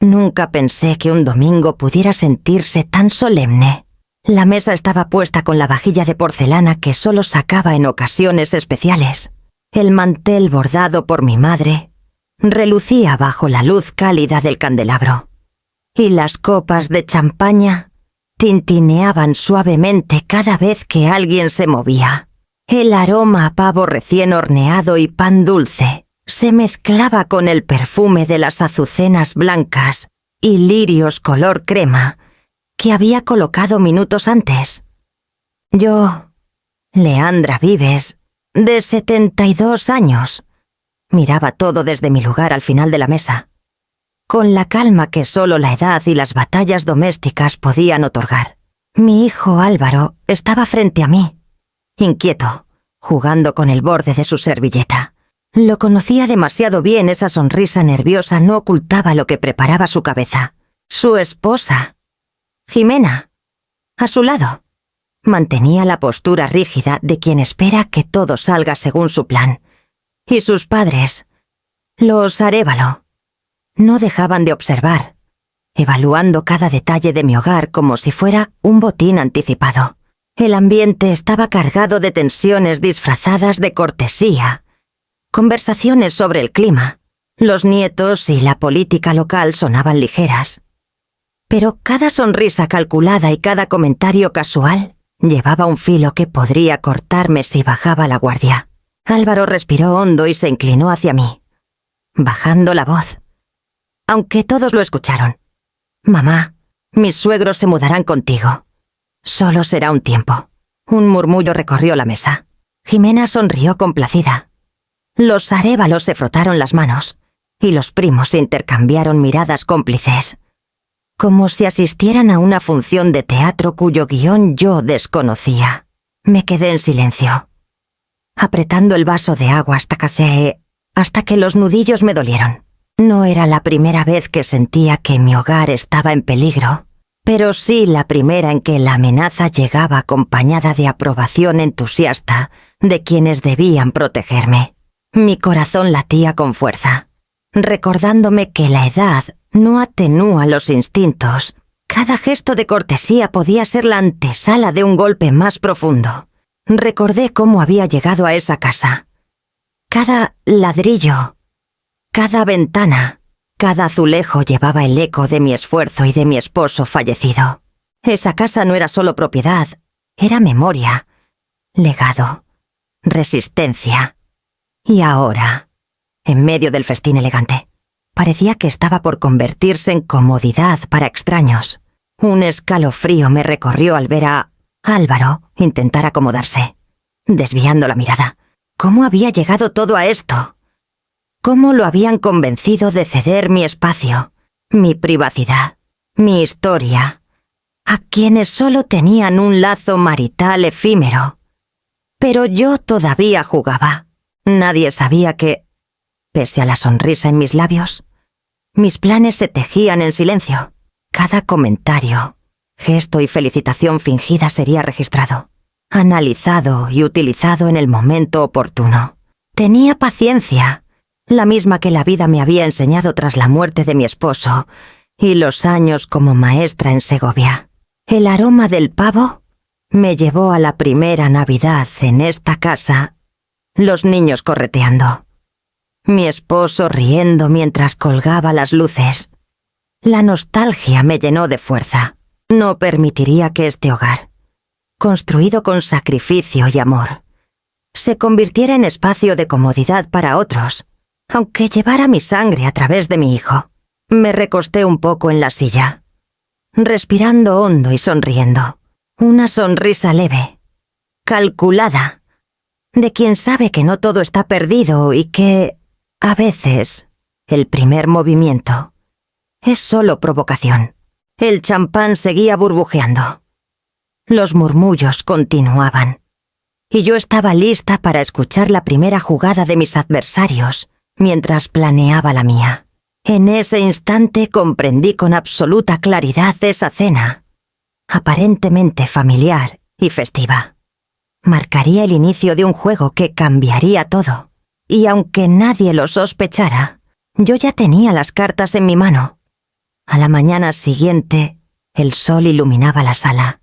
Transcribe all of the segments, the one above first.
Nunca pensé que un domingo pudiera sentirse tan solemne. La mesa estaba puesta con la vajilla de porcelana que solo sacaba en ocasiones especiales. El mantel bordado por mi madre relucía bajo la luz cálida del candelabro. Y las copas de champaña tintineaban suavemente cada vez que alguien se movía. El aroma a pavo recién horneado y pan dulce se mezclaba con el perfume de las azucenas blancas y lirios color crema que había colocado minutos antes. Yo, Leandra Vives, de 72 años, miraba todo desde mi lugar al final de la mesa, con la calma que solo la edad y las batallas domésticas podían otorgar. Mi hijo Álvaro estaba frente a mí, inquieto, jugando con el borde de su servilleta. Lo conocía demasiado bien, esa sonrisa nerviosa no ocultaba lo que preparaba su cabeza. Su esposa, Jimena, a su lado, mantenía la postura rígida de quien espera que todo salga según su plan. Y sus padres, los Arévalo, no dejaban de observar, evaluando cada detalle de mi hogar como si fuera un botín anticipado. El ambiente estaba cargado de tensiones disfrazadas de cortesía, conversaciones sobre el clima. Los nietos y la política local sonaban ligeras. Pero cada sonrisa calculada y cada comentario casual llevaba un filo que podría cortarme si bajaba la guardia. Álvaro respiró hondo y se inclinó hacia mí, bajando la voz, aunque todos lo escucharon. «Mamá, mis suegros se mudarán contigo. Solo será un tiempo». Un murmullo recorrió la mesa. Jimena sonrió complacida. Los Arévalos se frotaron las manos y los primos intercambiaron miradas cómplices, como si asistieran a una función de teatro cuyo guión yo desconocía. Me quedé en silencio, apretando el vaso de agua hasta que los nudillos me dolieron. No era la primera vez que sentía que mi hogar estaba en peligro, pero sí la primera en que la amenaza llegaba acompañada de aprobación entusiasta de quienes debían protegerme. Mi corazón latía con fuerza, recordándome que la edad no atenúa los instintos. Cada gesto de cortesía podía ser la antesala de un golpe más profundo. Recordé cómo había llegado a esa casa. Cada ladrillo, cada ventana, cada azulejo llevaba el eco de mi esfuerzo y de mi esposo fallecido. Esa casa no era solo propiedad, era memoria, legado, resistencia. Y ahora, en medio del festín elegante, parecía que estaba por convertirse en comodidad para extraños. Un escalofrío me recorrió al ver a Álvaro intentar acomodarse, desviando la mirada. ¿Cómo había llegado todo a esto? ¿Cómo lo habían convencido de ceder mi espacio, mi privacidad, mi historia, a quienes solo tenían un lazo marital efímero? Pero yo todavía jugaba. Nadie sabía que, pese a la sonrisa en mis labios, mis planes se tejían en silencio. Cada comentario, gesto y felicitación fingida sería registrado, analizado y utilizado en el momento oportuno. Tenía paciencia, la misma que la vida me había enseñado tras la muerte de mi esposo y los años como maestra en Segovia. El aroma del pavo me llevó a la primera Navidad en esta casa, los niños correteando, mi esposo riendo mientras colgaba las luces. La nostalgia me llenó de fuerza. No permitiría que este hogar, construido con sacrificio y amor, se convirtiera en espacio de comodidad para otros, aunque llevara mi sangre a través de mi hijo. Me recosté un poco en la silla, respirando hondo y sonriendo. Una sonrisa leve, calculada, de quien sabe que no todo está perdido y que, a veces, el primer movimiento es solo provocación. El champán seguía burbujeando. Los murmullos continuaban, y yo estaba lista para escuchar la primera jugada de mis adversarios mientras planeaba la mía. En ese instante comprendí con absoluta claridad esa cena, aparentemente familiar y festiva. Marcaría el inicio de un juego que cambiaría todo, y aunque nadie lo sospechara, yo ya tenía las cartas en mi mano. A la mañana siguiente, el sol iluminaba la sala,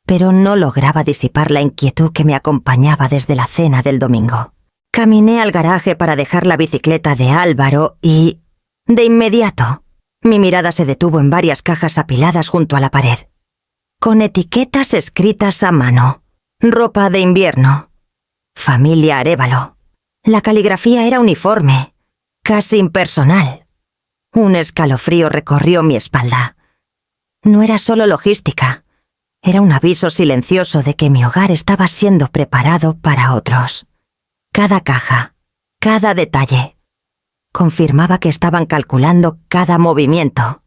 pero no lograba disipar la inquietud que me acompañaba desde la cena del domingo. Caminé al garaje para dejar la bicicleta de Álvaro y, de inmediato, mi mirada se detuvo en varias cajas apiladas junto a la pared, con etiquetas escritas a mano. Ropa de invierno. Familia Arévalo. La caligrafía era uniforme, casi impersonal. Un escalofrío recorrió mi espalda. No era solo logística, era un aviso silencioso de que mi hogar estaba siendo preparado para otros. Cada caja, cada detalle, confirmaba que estaban calculando cada movimiento.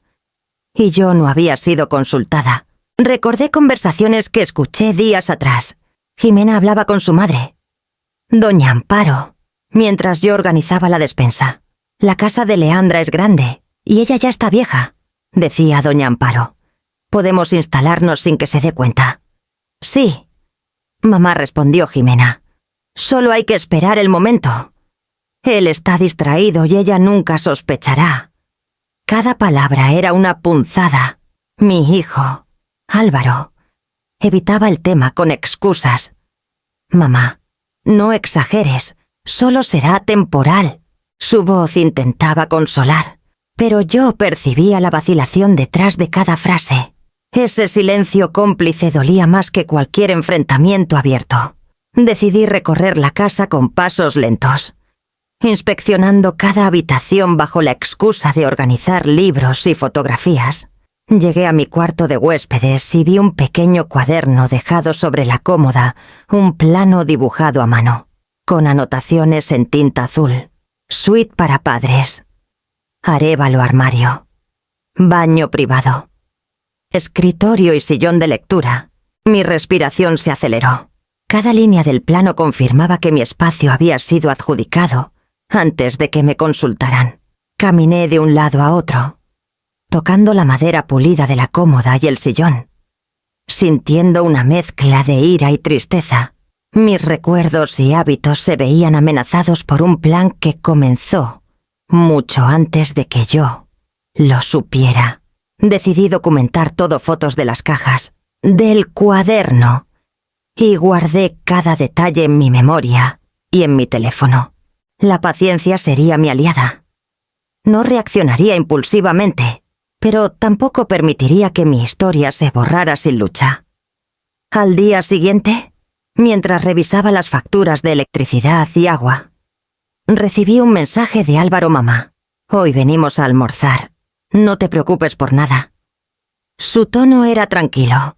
Y yo no había sido consultada. Recordé conversaciones que escuché días atrás. Jimena hablaba con su madre, doña Amparo, mientras yo organizaba la despensa. La casa de Leandra es grande y ella ya está vieja, decía doña Amparo. Podemos instalarnos sin que se dé cuenta. Sí, mamá, respondió Jimena. Solo hay que esperar el momento. Él está distraído y ella nunca sospechará. Cada palabra era una punzada. Mi hijo, Álvaro, evitaba el tema con excusas. Mamá, no exageres, solo será temporal. Su voz intentaba consolar, pero yo percibía la vacilación detrás de cada frase. Ese silencio cómplice dolía más que cualquier enfrentamiento abierto. Decidí recorrer la casa con pasos lentos, inspeccionando cada habitación bajo la excusa de organizar libros y fotografías. Llegué a mi cuarto de huéspedes y vi un pequeño cuaderno dejado sobre la cómoda, un plano dibujado a mano, con anotaciones en tinta azul. Suite para padres. Arévalo armario. Baño privado. Escritorio y sillón de lectura. Mi respiración se aceleró. Cada línea del plano confirmaba que mi espacio había sido adjudicado antes de que me consultaran. Caminé de un lado a otro, tocando la madera pulida de la cómoda y el sillón, sintiendo una mezcla de ira y tristeza. Mis recuerdos y hábitos se veían amenazados por un plan que comenzó mucho antes de que yo lo supiera. Decidí documentar todo: fotos de las cajas, del cuaderno, y guardé cada detalle en mi memoria y en mi teléfono. La paciencia sería mi aliada. No reaccionaría impulsivamente, pero tampoco permitiría que mi historia se borrara sin lucha. Al día siguiente, mientras revisaba las facturas de electricidad y agua, recibí un mensaje de Álvaro: mamá, hoy venimos a almorzar. No te preocupes por nada. Su tono era tranquilo,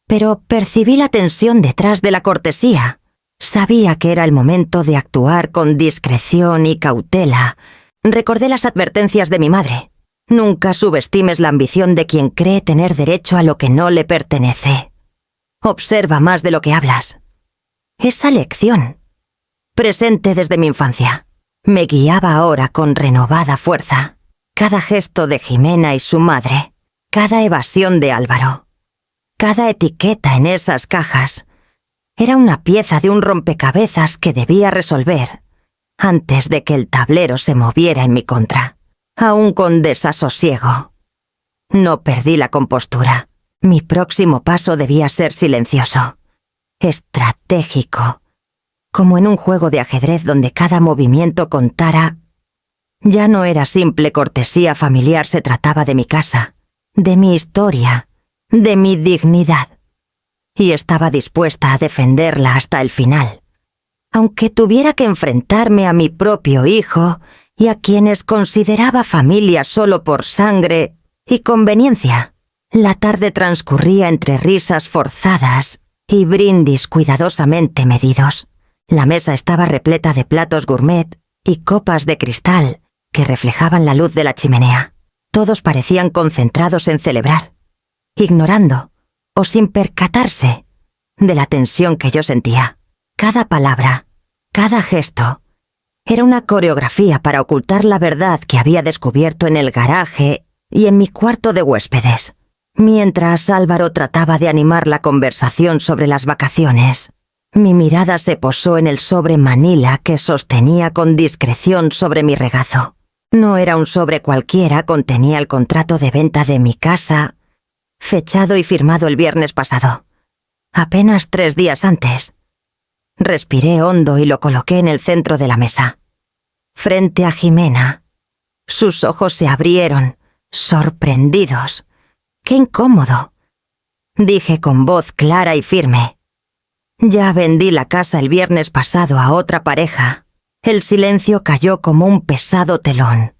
pero percibí la tensión detrás de la cortesía. Sabía que era el momento de actuar con discreción y cautela. Recordé las advertencias de mi madre. Nunca subestimes la ambición de quien cree tener derecho a lo que no le pertenece. Observa más de lo que hablas. Esa lección, presente desde mi infancia, me guiaba ahora con renovada fuerza. Cada gesto de Jimena y su madre, cada evasión de Álvaro, cada etiqueta en esas cajas, era una pieza de un rompecabezas que debía resolver antes de que el tablero se moviera en mi contra. Aún con desasosiego, no perdí la compostura. Mi próximo paso debía ser silencioso, estratégico, como en un juego de ajedrez donde cada movimiento contara. Ya no era simple cortesía familiar, se trataba de mi casa, de mi historia, de mi dignidad. Y estaba dispuesta a defenderla hasta el final, aunque tuviera que enfrentarme a mi propio hijo y a quienes consideraba familia solo por sangre y conveniencia. La tarde transcurría entre risas forzadas y brindis cuidadosamente medidos. La mesa estaba repleta de platos gourmet y copas de cristal que reflejaban la luz de la chimenea. Todos parecían concentrados en celebrar, ignorando o sin percatarse de la tensión que yo sentía. Cada palabra, cada gesto, era una coreografía para ocultar la verdad que había descubierto en el garaje y en mi cuarto de huéspedes. Mientras Álvaro trataba de animar la conversación sobre las vacaciones, mi mirada se posó en el sobre manila que sostenía con discreción sobre mi regazo. No era un sobre cualquiera, contenía el contrato de venta de mi casa, fechado y firmado el viernes pasado, apenas 3 días antes. Respiré hondo y lo coloqué en el centro de la mesa, frente a Jimena. Sus ojos se abrieron, sorprendidos. ¡Qué incómodo! Dije con voz clara y firme. Ya vendí la casa el viernes pasado a otra pareja. El silencio cayó como un pesado telón.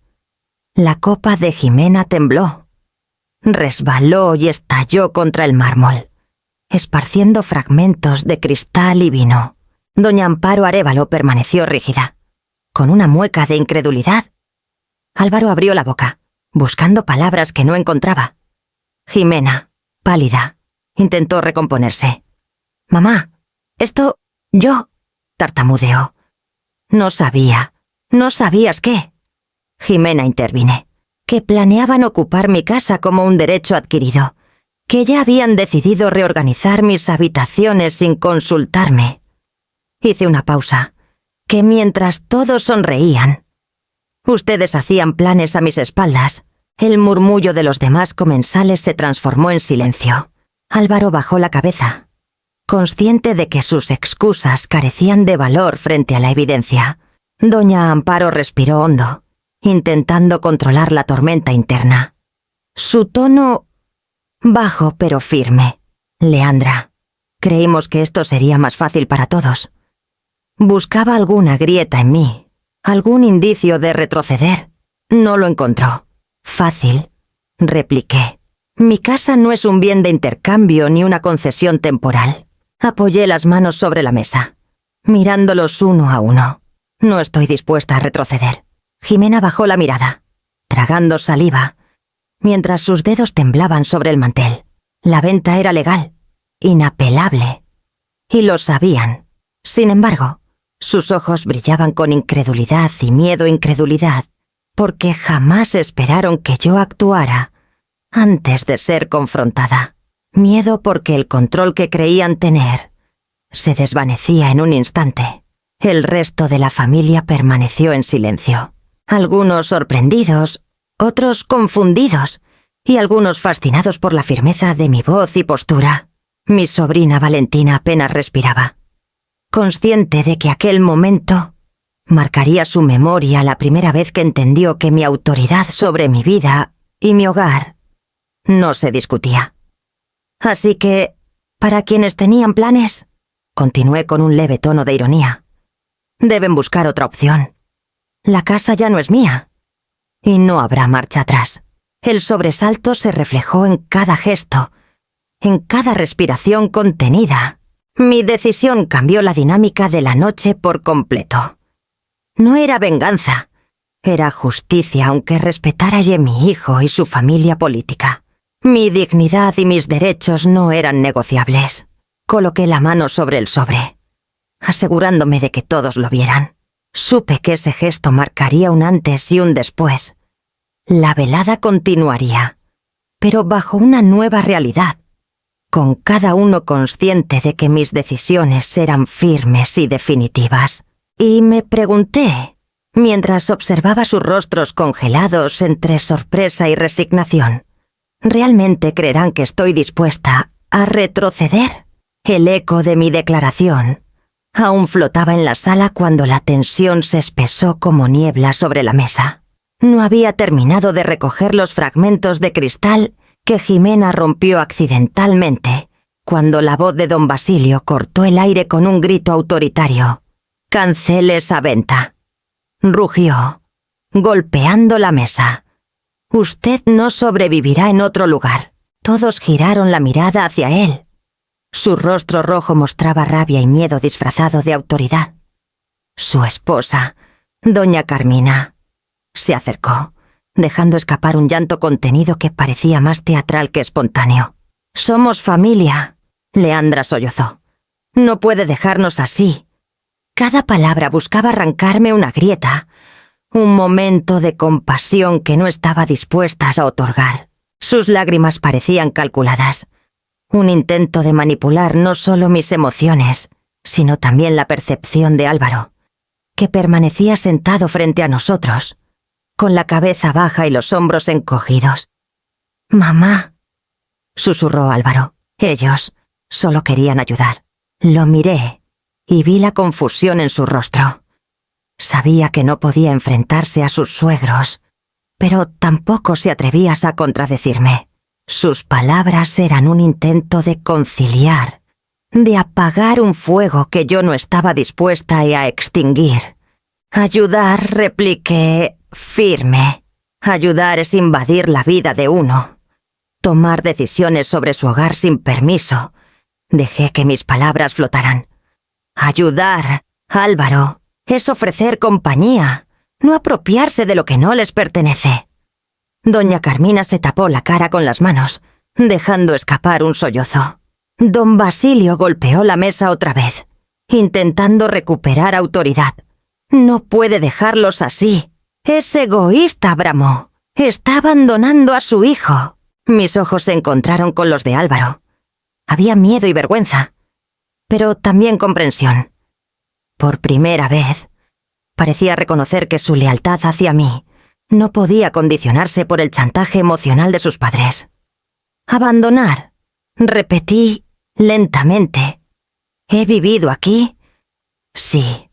La copa de Jimena tembló. Resbaló y estalló contra el mármol, esparciendo fragmentos de cristal y vino. Doña Amparo Arévalo permaneció rígida, con una mueca de incredulidad. Álvaro abrió la boca, buscando palabras que no encontraba. Jimena, pálida, intentó recomponerse. «Mamá, esto... yo...» tartamudeó. «No sabía. ¿No sabías qué?» Jimena intervine. «Que planeaban ocupar mi casa como un derecho adquirido. Que ya habían decidido reorganizar mis habitaciones sin consultarme». Hice una pausa. Que mientras todos sonreían, ustedes hacían planes a mis espaldas. El murmullo de los demás comensales se transformó en silencio. Álvaro bajó la cabeza, consciente de que sus excusas carecían de valor frente a la evidencia. Doña Amparo respiró hondo, intentando controlar la tormenta interna. Su tono bajo pero firme. «Leandra, creímos que esto sería más fácil para todos. Buscaba alguna grieta en mí, algún indicio de retroceder. No lo encontró. Fácil», repliqué. «Mi casa no es un bien de intercambio ni una concesión temporal». Apoyé las manos sobre la mesa, mirándolos uno a uno. «No estoy dispuesta a retroceder». Jimena bajó la mirada, tragando saliva, mientras sus dedos temblaban sobre el mantel. La venta era legal, inapelable, y lo sabían. Sin embargo, sus ojos brillaban con incredulidad y miedo-incredulidad, porque jamás esperaron que yo actuara antes de ser confrontada. Miedo porque el control que creían tener se desvanecía en un instante. El resto de la familia permaneció en silencio. Algunos sorprendidos, otros confundidos, y algunos fascinados por la firmeza de mi voz y postura. Mi sobrina Valentina apenas respiraba, consciente de que aquel momento marcaría su memoria la primera vez que entendió que mi autoridad sobre mi vida y mi hogar no se discutía. «Así que, para quienes tenían planes», continué con un leve tono de ironía, «deben buscar otra opción. La casa ya no es mía, y no habrá marcha atrás». El sobresalto se reflejó en cada gesto, en cada respiración contenida. Mi decisión cambió la dinámica de la noche por completo. No era venganza, era justicia, aunque respetara a mi hijo y su familia política. Mi dignidad y mis derechos no eran negociables. Coloqué la mano sobre el sobre, asegurándome de que todos lo vieran. Supe que ese gesto marcaría un antes y un después. La velada continuaría, pero bajo una nueva realidad, con cada uno consciente de que mis decisiones eran firmes y definitivas. Y me pregunté, mientras observaba sus rostros congelados entre sorpresa y resignación, ¿realmente creerán que estoy dispuesta a retroceder? El eco de mi declaración aún flotaba en la sala cuando la tensión se espesó como niebla sobre la mesa. No había terminado de recoger los fragmentos de cristal que Jimena rompió accidentalmente, cuando la voz de don Basilio cortó el aire con un grito autoritario. «Cancele esa venta», rugió, golpeando la mesa. «Usted no sobrevivirá en otro lugar». Todos giraron la mirada hacia él. Su rostro rojo mostraba rabia y miedo disfrazado de autoridad. Su esposa, doña Carmina, se acercó, dejando escapar un llanto contenido que parecía más teatral que espontáneo. «Somos familia», Leandra sollozó. «No puede dejarnos así». Cada palabra buscaba arrancarme una grieta, un momento de compasión que no estaba dispuesta a otorgar. Sus lágrimas parecían calculadas, un intento de manipular no solo mis emociones, sino también la percepción de Álvaro, que permanecía sentado frente a nosotros, con la cabeza baja y los hombros encogidos. «Mamá», susurró Álvaro. Ellos solo querían ayudar. Lo miré y vi la confusión en su rostro. Sabía que no podía enfrentarse a sus suegros, pero tampoco se atrevía a contradecirme. Sus palabras eran un intento de conciliar, de apagar un fuego que yo no estaba dispuesta a extinguir. «Ayudar», repliqué, firme. «Ayudar es invadir la vida de uno. Tomar decisiones sobre su hogar sin permiso». Dejé que mis palabras flotaran. «Ayudar, Álvaro, es ofrecer compañía, no apropiarse de lo que no les pertenece». Doña Carmina se tapó la cara con las manos, dejando escapar un sollozo. Don Basilio golpeó la mesa otra vez, intentando recuperar autoridad. «No puede dejarlos así. Es egoísta», bramó. «Está abandonando a su hijo». Mis ojos se encontraron con los de Álvaro. Había miedo y vergüenza, pero también comprensión. Por primera vez, parecía reconocer que su lealtad hacia mí no podía condicionarse por el chantaje emocional de sus padres. «Abandonar», repetí lentamente. «¿He vivido aquí?» «Sí.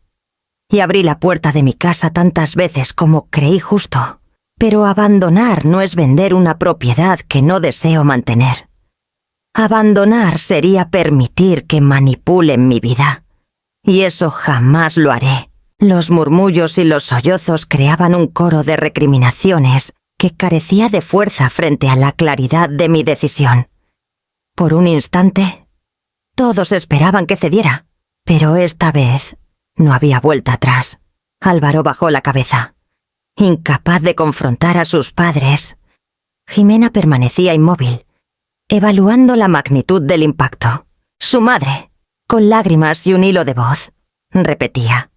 Y abrí la puerta de mi casa tantas veces como creí justo. Pero abandonar no es vender una propiedad que no deseo mantener. Abandonar sería permitir que manipulen mi vida. Y eso jamás lo haré». Los murmullos y los sollozos creaban un coro de recriminaciones que carecía de fuerza frente a la claridad de mi decisión. Por un instante, todos esperaban que cediera, pero esta vez no había vuelta atrás. Álvaro bajó la cabeza. Incapaz de confrontar a sus padres, Jimena permanecía inmóvil, evaluando la magnitud del impacto. Su madre, con lágrimas y un hilo de voz, repetía: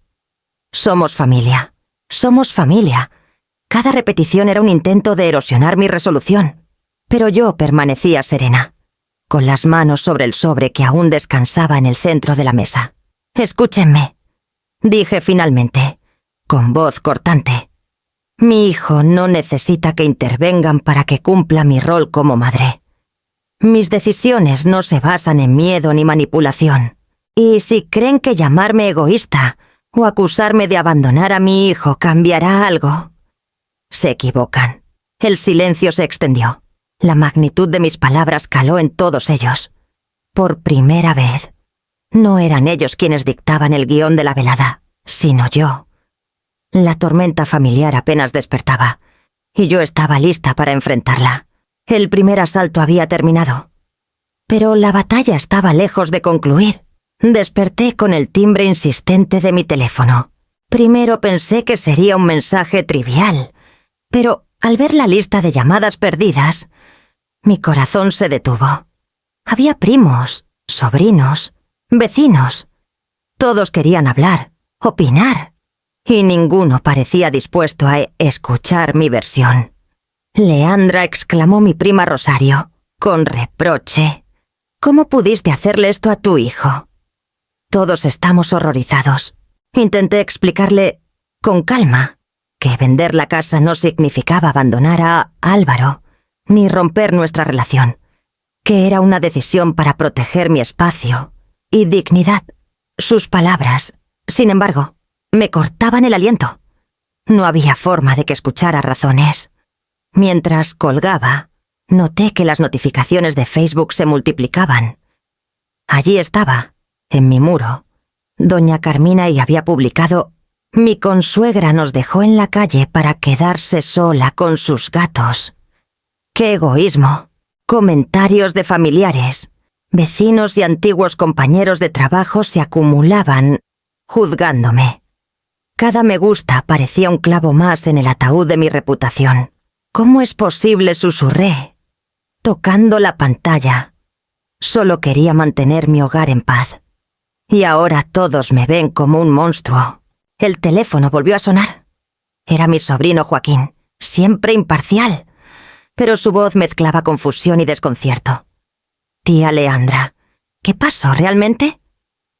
«Somos familia, somos familia». Cada repetición era un intento de erosionar mi resolución, pero yo permanecía serena, con las manos sobre el sobre que aún descansaba en el centro de la mesa. «Escúchenme», dije finalmente, con voz cortante. «Mi hijo no necesita que intervengan para que cumpla mi rol como madre. Mis decisiones no se basan en miedo ni manipulación. Y si creen que llamarme egoísta o acusarme de abandonar a mi hijo cambiará algo, se equivocan». El silencio se extendió. La magnitud de mis palabras caló en todos ellos. Por primera vez, no eran ellos quienes dictaban el guión de la velada, sino yo. La tormenta familiar apenas despertaba, y yo estaba lista para enfrentarla. El primer asalto había terminado, pero la batalla estaba lejos de concluir. Desperté con el timbre insistente de mi teléfono. Primero pensé que sería un mensaje trivial, pero al ver la lista de llamadas perdidas, mi corazón se detuvo. Había primos, sobrinos, vecinos. Todos querían hablar, opinar, y ninguno parecía dispuesto a escuchar mi versión. «Leandra», exclamó mi prima Rosario, con reproche, «¿cómo pudiste hacerle esto a tu hijo?» Todos estamos horrorizados. Intenté explicarle, con calma, que vender la casa no significaba abandonar a Álvaro, ni romper nuestra relación, que era una decisión para proteger mi espacio y dignidad. Sus palabras, sin embargo, me cortaban el aliento. No había forma de que escuchara razones. Mientras colgaba, noté que las notificaciones de Facebook se multiplicaban. Allí estaba, en mi muro, doña Carmina, y había publicado: «Mi consuegra nos dejó en la calle para quedarse sola con sus gatos». ¡Qué egoísmo! Comentarios de familiares, vecinos y antiguos compañeros de trabajo se acumulaban, juzgándome. Cada me gusta parecía un clavo más en el ataúd de mi reputación. «¿Cómo es posible?», susurré, tocando la pantalla. Solo quería mantener mi hogar en paz. Y ahora todos me ven como un monstruo. El teléfono volvió a sonar. Era mi sobrino Joaquín, siempre imparcial, pero su voz mezclaba confusión y desconcierto. «Tía Leandra, ¿qué pasó realmente?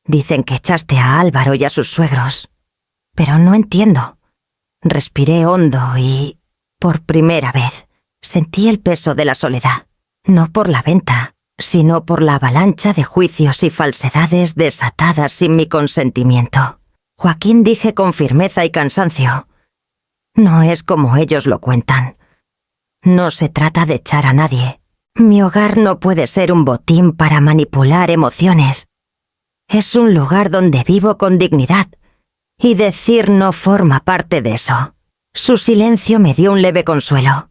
Dicen que echaste a Álvaro y a sus suegros. Pero no entiendo». Respiré hondo y Por primera vez, sentí el peso de la soledad, no por la venta, sino por la avalancha de juicios y falsedades desatadas sin mi consentimiento. Joaquín, dije con firmeza y cansancio, no es como ellos lo cuentan. No se trata de echar a nadie. Mi hogar no puede ser un botín para manipular emociones. Es un lugar donde vivo con dignidad, y decir no forma parte de eso. Su silencio me dio un leve consuelo.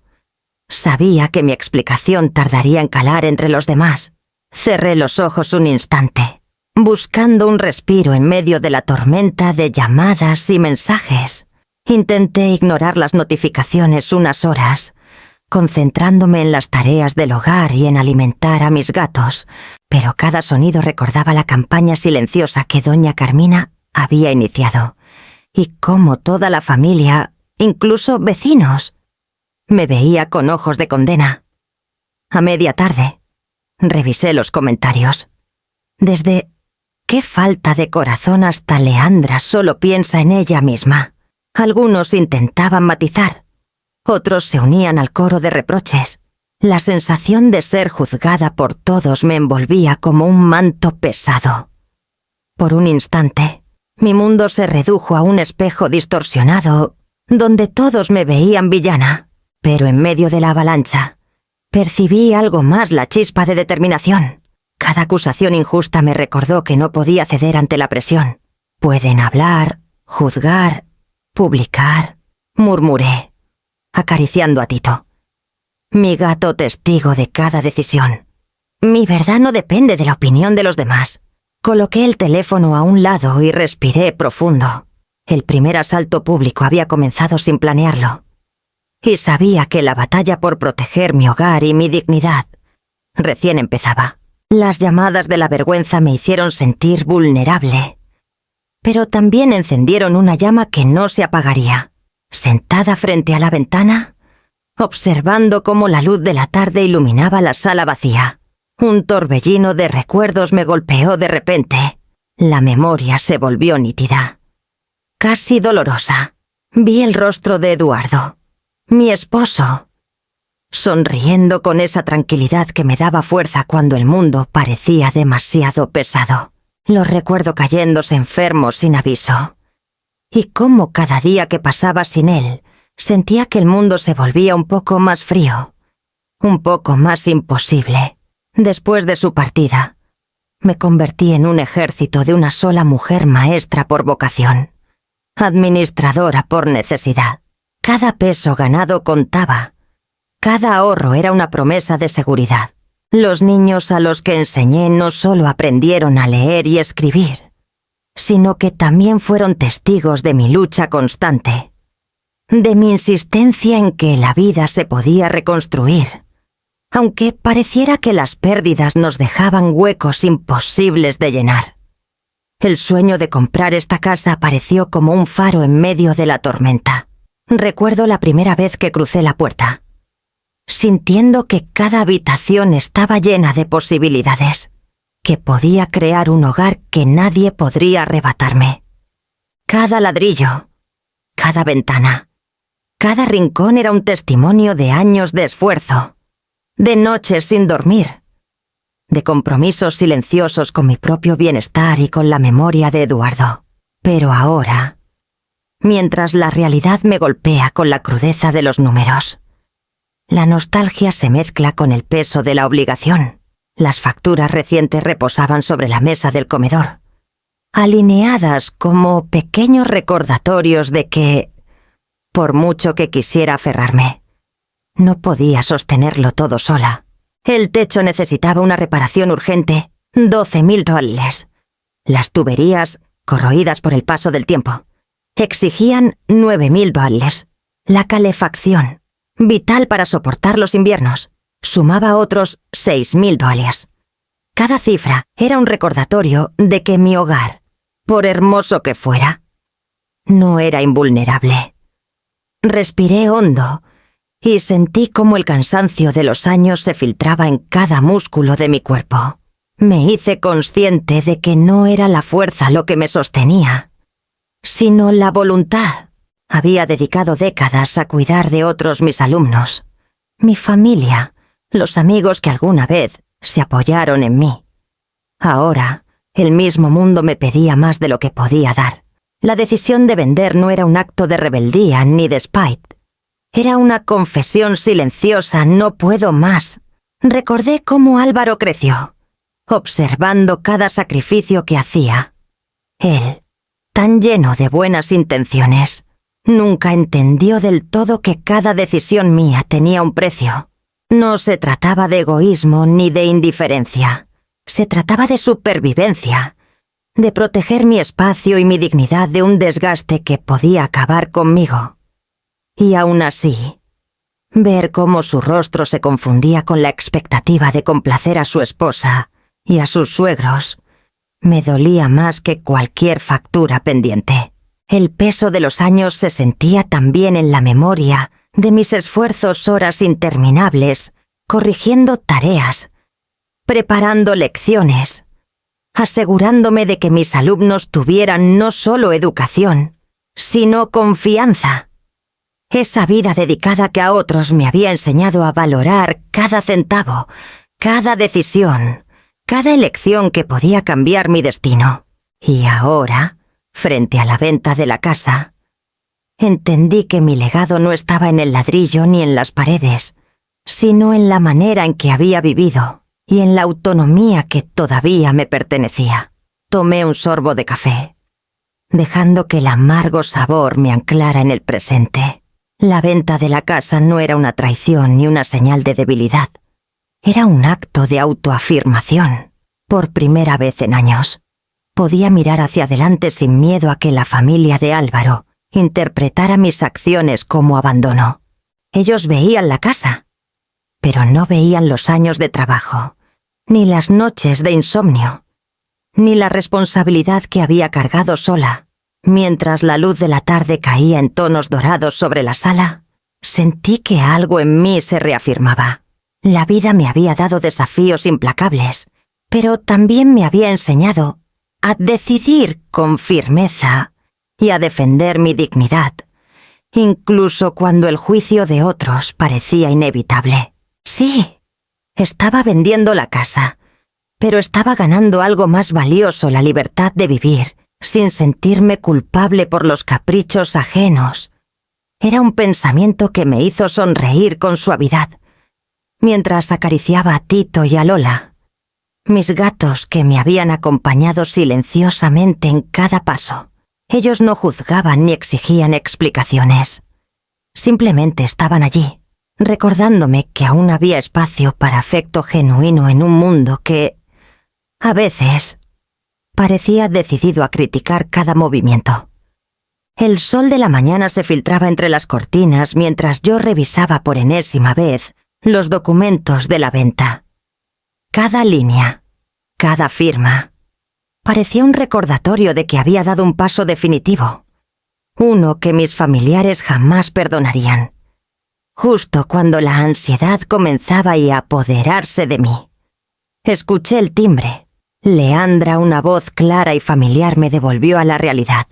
Sabía que mi explicación tardaría en calar entre los demás. Cerré los ojos un instante, buscando un respiro en medio de la tormenta de llamadas y mensajes. Intenté ignorar las notificaciones unas horas, concentrándome en las tareas del hogar y en alimentar a mis gatos, pero cada sonido recordaba la campaña silenciosa que doña Carmina había iniciado, y cómo toda la familia, incluso vecinos, me veía con ojos de condena. A media tarde, revisé los comentarios. Desde «qué falta de corazón» hasta «Leandra solo piensa en ella misma». Algunos intentaban matizar, otros se unían al coro de reproches. La sensación de ser juzgada por todos me envolvía como un manto pesado. Por un instante, mi mundo se redujo a un espejo distorsionado, donde todos me veían villana, pero en medio de la avalancha, percibí algo más, la chispa de determinación. Cada acusación injusta me recordó que no podía ceder ante la presión. Pueden hablar, juzgar, publicar, murmuré, acariciando a Tito, mi gato testigo de cada decisión. Mi verdad no depende de la opinión de los demás. Coloqué el teléfono a un lado y respiré profundo. El primer asalto público había comenzado sin planearlo, y sabía que la batalla por proteger mi hogar y mi dignidad recién empezaba. Las llamadas de la vergüenza me hicieron sentir vulnerable, pero también encendieron una llama que no se apagaría. Sentada frente a la ventana, observando cómo la luz de la tarde iluminaba la sala vacía, un torbellino de recuerdos me golpeó de repente. La memoria se volvió nítida, casi dolorosa. Vi el rostro de Eduardo, mi esposo, sonriendo con esa tranquilidad que me daba fuerza cuando el mundo parecía demasiado pesado. Lo recuerdo cayéndose enfermo sin aviso, y cómo cada día que pasaba sin él, sentía que el mundo se volvía un poco más frío, un poco más imposible. Después de su partida, me convertí en un ejército de una sola mujer, maestra por vocación, administradora por necesidad. Cada peso ganado contaba, cada ahorro era una promesa de seguridad. Los niños a los que enseñé no solo aprendieron a leer y escribir, sino que también fueron testigos de mi lucha constante, de mi insistencia en que la vida se podía reconstruir, aunque pareciera que las pérdidas nos dejaban huecos imposibles de llenar. El sueño de comprar esta casa apareció como un faro en medio de la tormenta. Recuerdo la primera vez que crucé la puerta, sintiendo que cada habitación estaba llena de posibilidades, que podía crear un hogar que nadie podría arrebatarme. Cada ladrillo, cada ventana, cada rincón era un testimonio de años de esfuerzo, de noches sin dormir, de compromisos silenciosos con mi propio bienestar y con la memoria de Eduardo. Pero ahora, mientras la realidad me golpea con la crudeza de los números, la nostalgia se mezcla con el peso de la obligación. Las facturas recientes reposaban sobre la mesa del comedor, alineadas como pequeños recordatorios de que, por mucho que quisiera aferrarme, no podía sostenerlo todo sola. El techo necesitaba una reparación urgente, $12,000. Las tuberías, corroídas por el paso del tiempo, exigían $9,000. La calefacción, vital para soportar los inviernos, sumaba otros $6,000. Cada cifra era un recordatorio de que mi hogar, por hermoso que fuera, no era invulnerable. Respiré hondo y sentí cómo el cansancio de los años se filtraba en cada músculo de mi cuerpo. Me hice consciente de que no era la fuerza lo que me sostenía, sino la voluntad. Había dedicado décadas a cuidar de otros mis alumnos, mi familia, los amigos que alguna vez se apoyaron en mí. Ahora, el mismo mundo me pedía más de lo que podía dar. La decisión de vender no era un acto de rebeldía ni de spite. Era una confesión silenciosa: no puedo más. Recordé cómo Álvaro creció, observando cada sacrificio que hacía. Él, tan lleno de buenas intenciones, nunca entendió del todo que cada decisión mía tenía un precio. No se trataba de egoísmo ni de indiferencia. Se trataba de supervivencia, de proteger mi espacio y mi dignidad de un desgaste que podía acabar conmigo. Y aún así, ver cómo su rostro se confundía con la expectativa de complacer a su esposa y a sus suegros, me dolía más que cualquier factura pendiente. El peso de los años se sentía también en la memoria de mis esfuerzos, horas interminables, corrigiendo tareas, preparando lecciones, asegurándome de que mis alumnos tuvieran no solo educación, sino confianza. Esa vida dedicada que a otros me había enseñado a valorar cada centavo, cada decisión, cada elección que podía cambiar mi destino. Y ahora, frente a la venta de la casa, entendí que mi legado no estaba en el ladrillo ni en las paredes, sino en la manera en que había vivido y en la autonomía que todavía me pertenecía. Tomé un sorbo de café, dejando que el amargo sabor me anclara en el presente. La venta de la casa no era una traición ni una señal de debilidad. Era un acto de autoafirmación. Por primera vez en años, podía mirar hacia adelante sin miedo a que la familia de Álvaro interpretara mis acciones como abandono. Ellos veían la casa, pero no veían los años de trabajo, ni las noches de insomnio, ni la responsabilidad que había cargado sola. Mientras la luz de la tarde caía en tonos dorados sobre la sala, sentí que algo en mí se reafirmaba. La vida me había dado desafíos implacables, pero también me había enseñado a decidir con firmeza y a defender mi dignidad, incluso cuando el juicio de otros parecía inevitable. Sí, estaba vendiendo la casa, pero estaba ganando algo más valioso: la libertad de vivir, sin sentirme culpable por los caprichos ajenos. Era un pensamiento que me hizo sonreír con suavidad, mientras acariciaba a Tito y a Lola, mis gatos que me habían acompañado silenciosamente en cada paso. Ellos no juzgaban ni exigían explicaciones. Simplemente estaban allí, recordándome que aún había espacio para afecto genuino en un mundo que, a veces, parecía decidido a criticar cada movimiento. El sol de la mañana se filtraba entre las cortinas mientras yo revisaba por enésima vez los documentos de la venta. Cada línea, cada firma, parecía un recordatorio de que había dado un paso definitivo, uno que mis familiares jamás perdonarían. Justo cuando la ansiedad comenzaba a apoderarse de mí, escuché el timbre. Leandra, una voz clara y familiar, me devolvió a la realidad.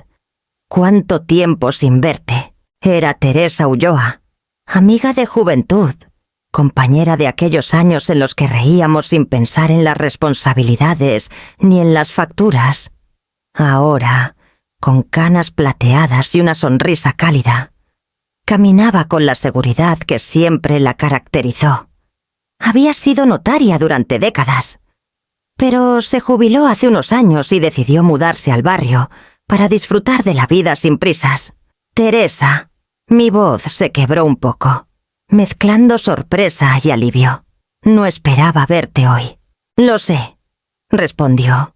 ¿Cuánto tiempo sin verte? Era Teresa Ulloa, amiga de juventud, compañera de aquellos años en los que reíamos sin pensar en las responsabilidades ni en las facturas. Ahora, con canas plateadas y una sonrisa cálida, caminaba con la seguridad que siempre la caracterizó. Había sido notaria durante décadas, pero se jubiló hace unos años y decidió mudarse al barrio para disfrutar de la vida sin prisas. Teresa, mi voz se quebró un poco, mezclando sorpresa y alivio. No esperaba verte hoy. Lo sé, respondió,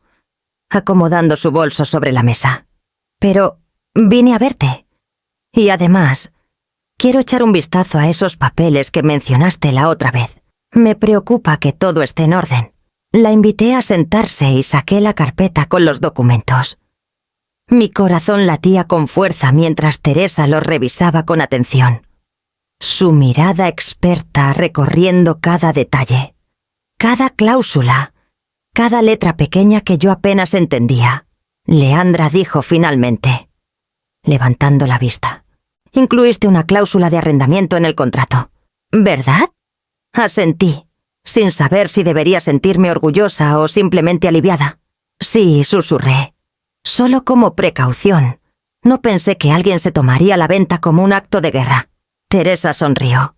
acomodando su bolso sobre la mesa. Pero vine a verte. Y además, quiero echar un vistazo a esos papeles que mencionaste la otra vez. Me preocupa que todo esté en orden. La invité a sentarse y saqué la carpeta con los documentos. Mi corazón latía con fuerza mientras Teresa los revisaba con atención, su mirada experta recorriendo cada detalle, cada cláusula, cada letra pequeña que yo apenas entendía. Leandra dijo finalmente, levantando la vista: Incluiste una cláusula de arrendamiento en el contrato, ¿verdad? Asentí, sin saber si debería sentirme orgullosa o simplemente aliviada. Sí, susurré. Solo como precaución. No pensé que alguien se tomaría la venta como un acto de guerra. Teresa sonrió.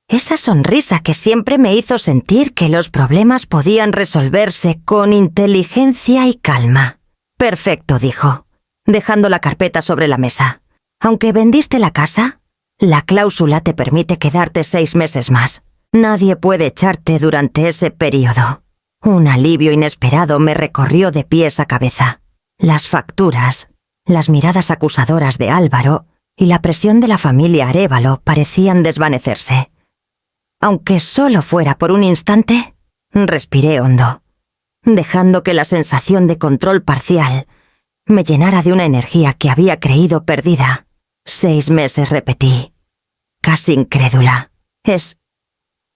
Esa sonrisa que siempre me hizo sentir que los problemas podían resolverse con inteligencia y calma. Perfecto, dijo, dejando la carpeta sobre la mesa. Aunque vendiste la casa, la cláusula te permite quedarte 6 meses más. Nadie puede echarte durante ese periodo. Un alivio inesperado me recorrió de pies a cabeza. Las facturas, las miradas acusadoras de Álvaro y la presión de la familia Arévalo parecían desvanecerse. Aunque solo fuera por un instante, respiré hondo, dejando que la sensación de control parcial me llenara de una energía que había creído perdida. 6 meses, repetí, casi incrédula. Es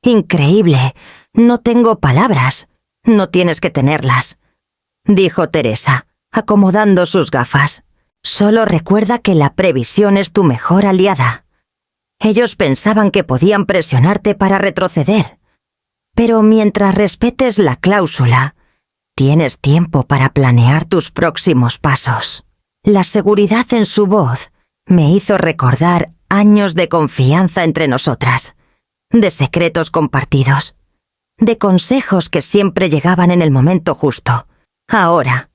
increíble. No tengo palabras. No tienes que tenerlas, dijo Teresa, acomodando sus gafas. Solo recuerda que la previsión es tu mejor aliada. Ellos pensaban que podían presionarte para retroceder. Pero mientras respetes la cláusula, tienes tiempo para planear tus próximos pasos. La seguridad en su voz me hizo recordar años de confianza entre nosotras, de secretos compartidos, de consejos que siempre llegaban en el momento justo. Ahora,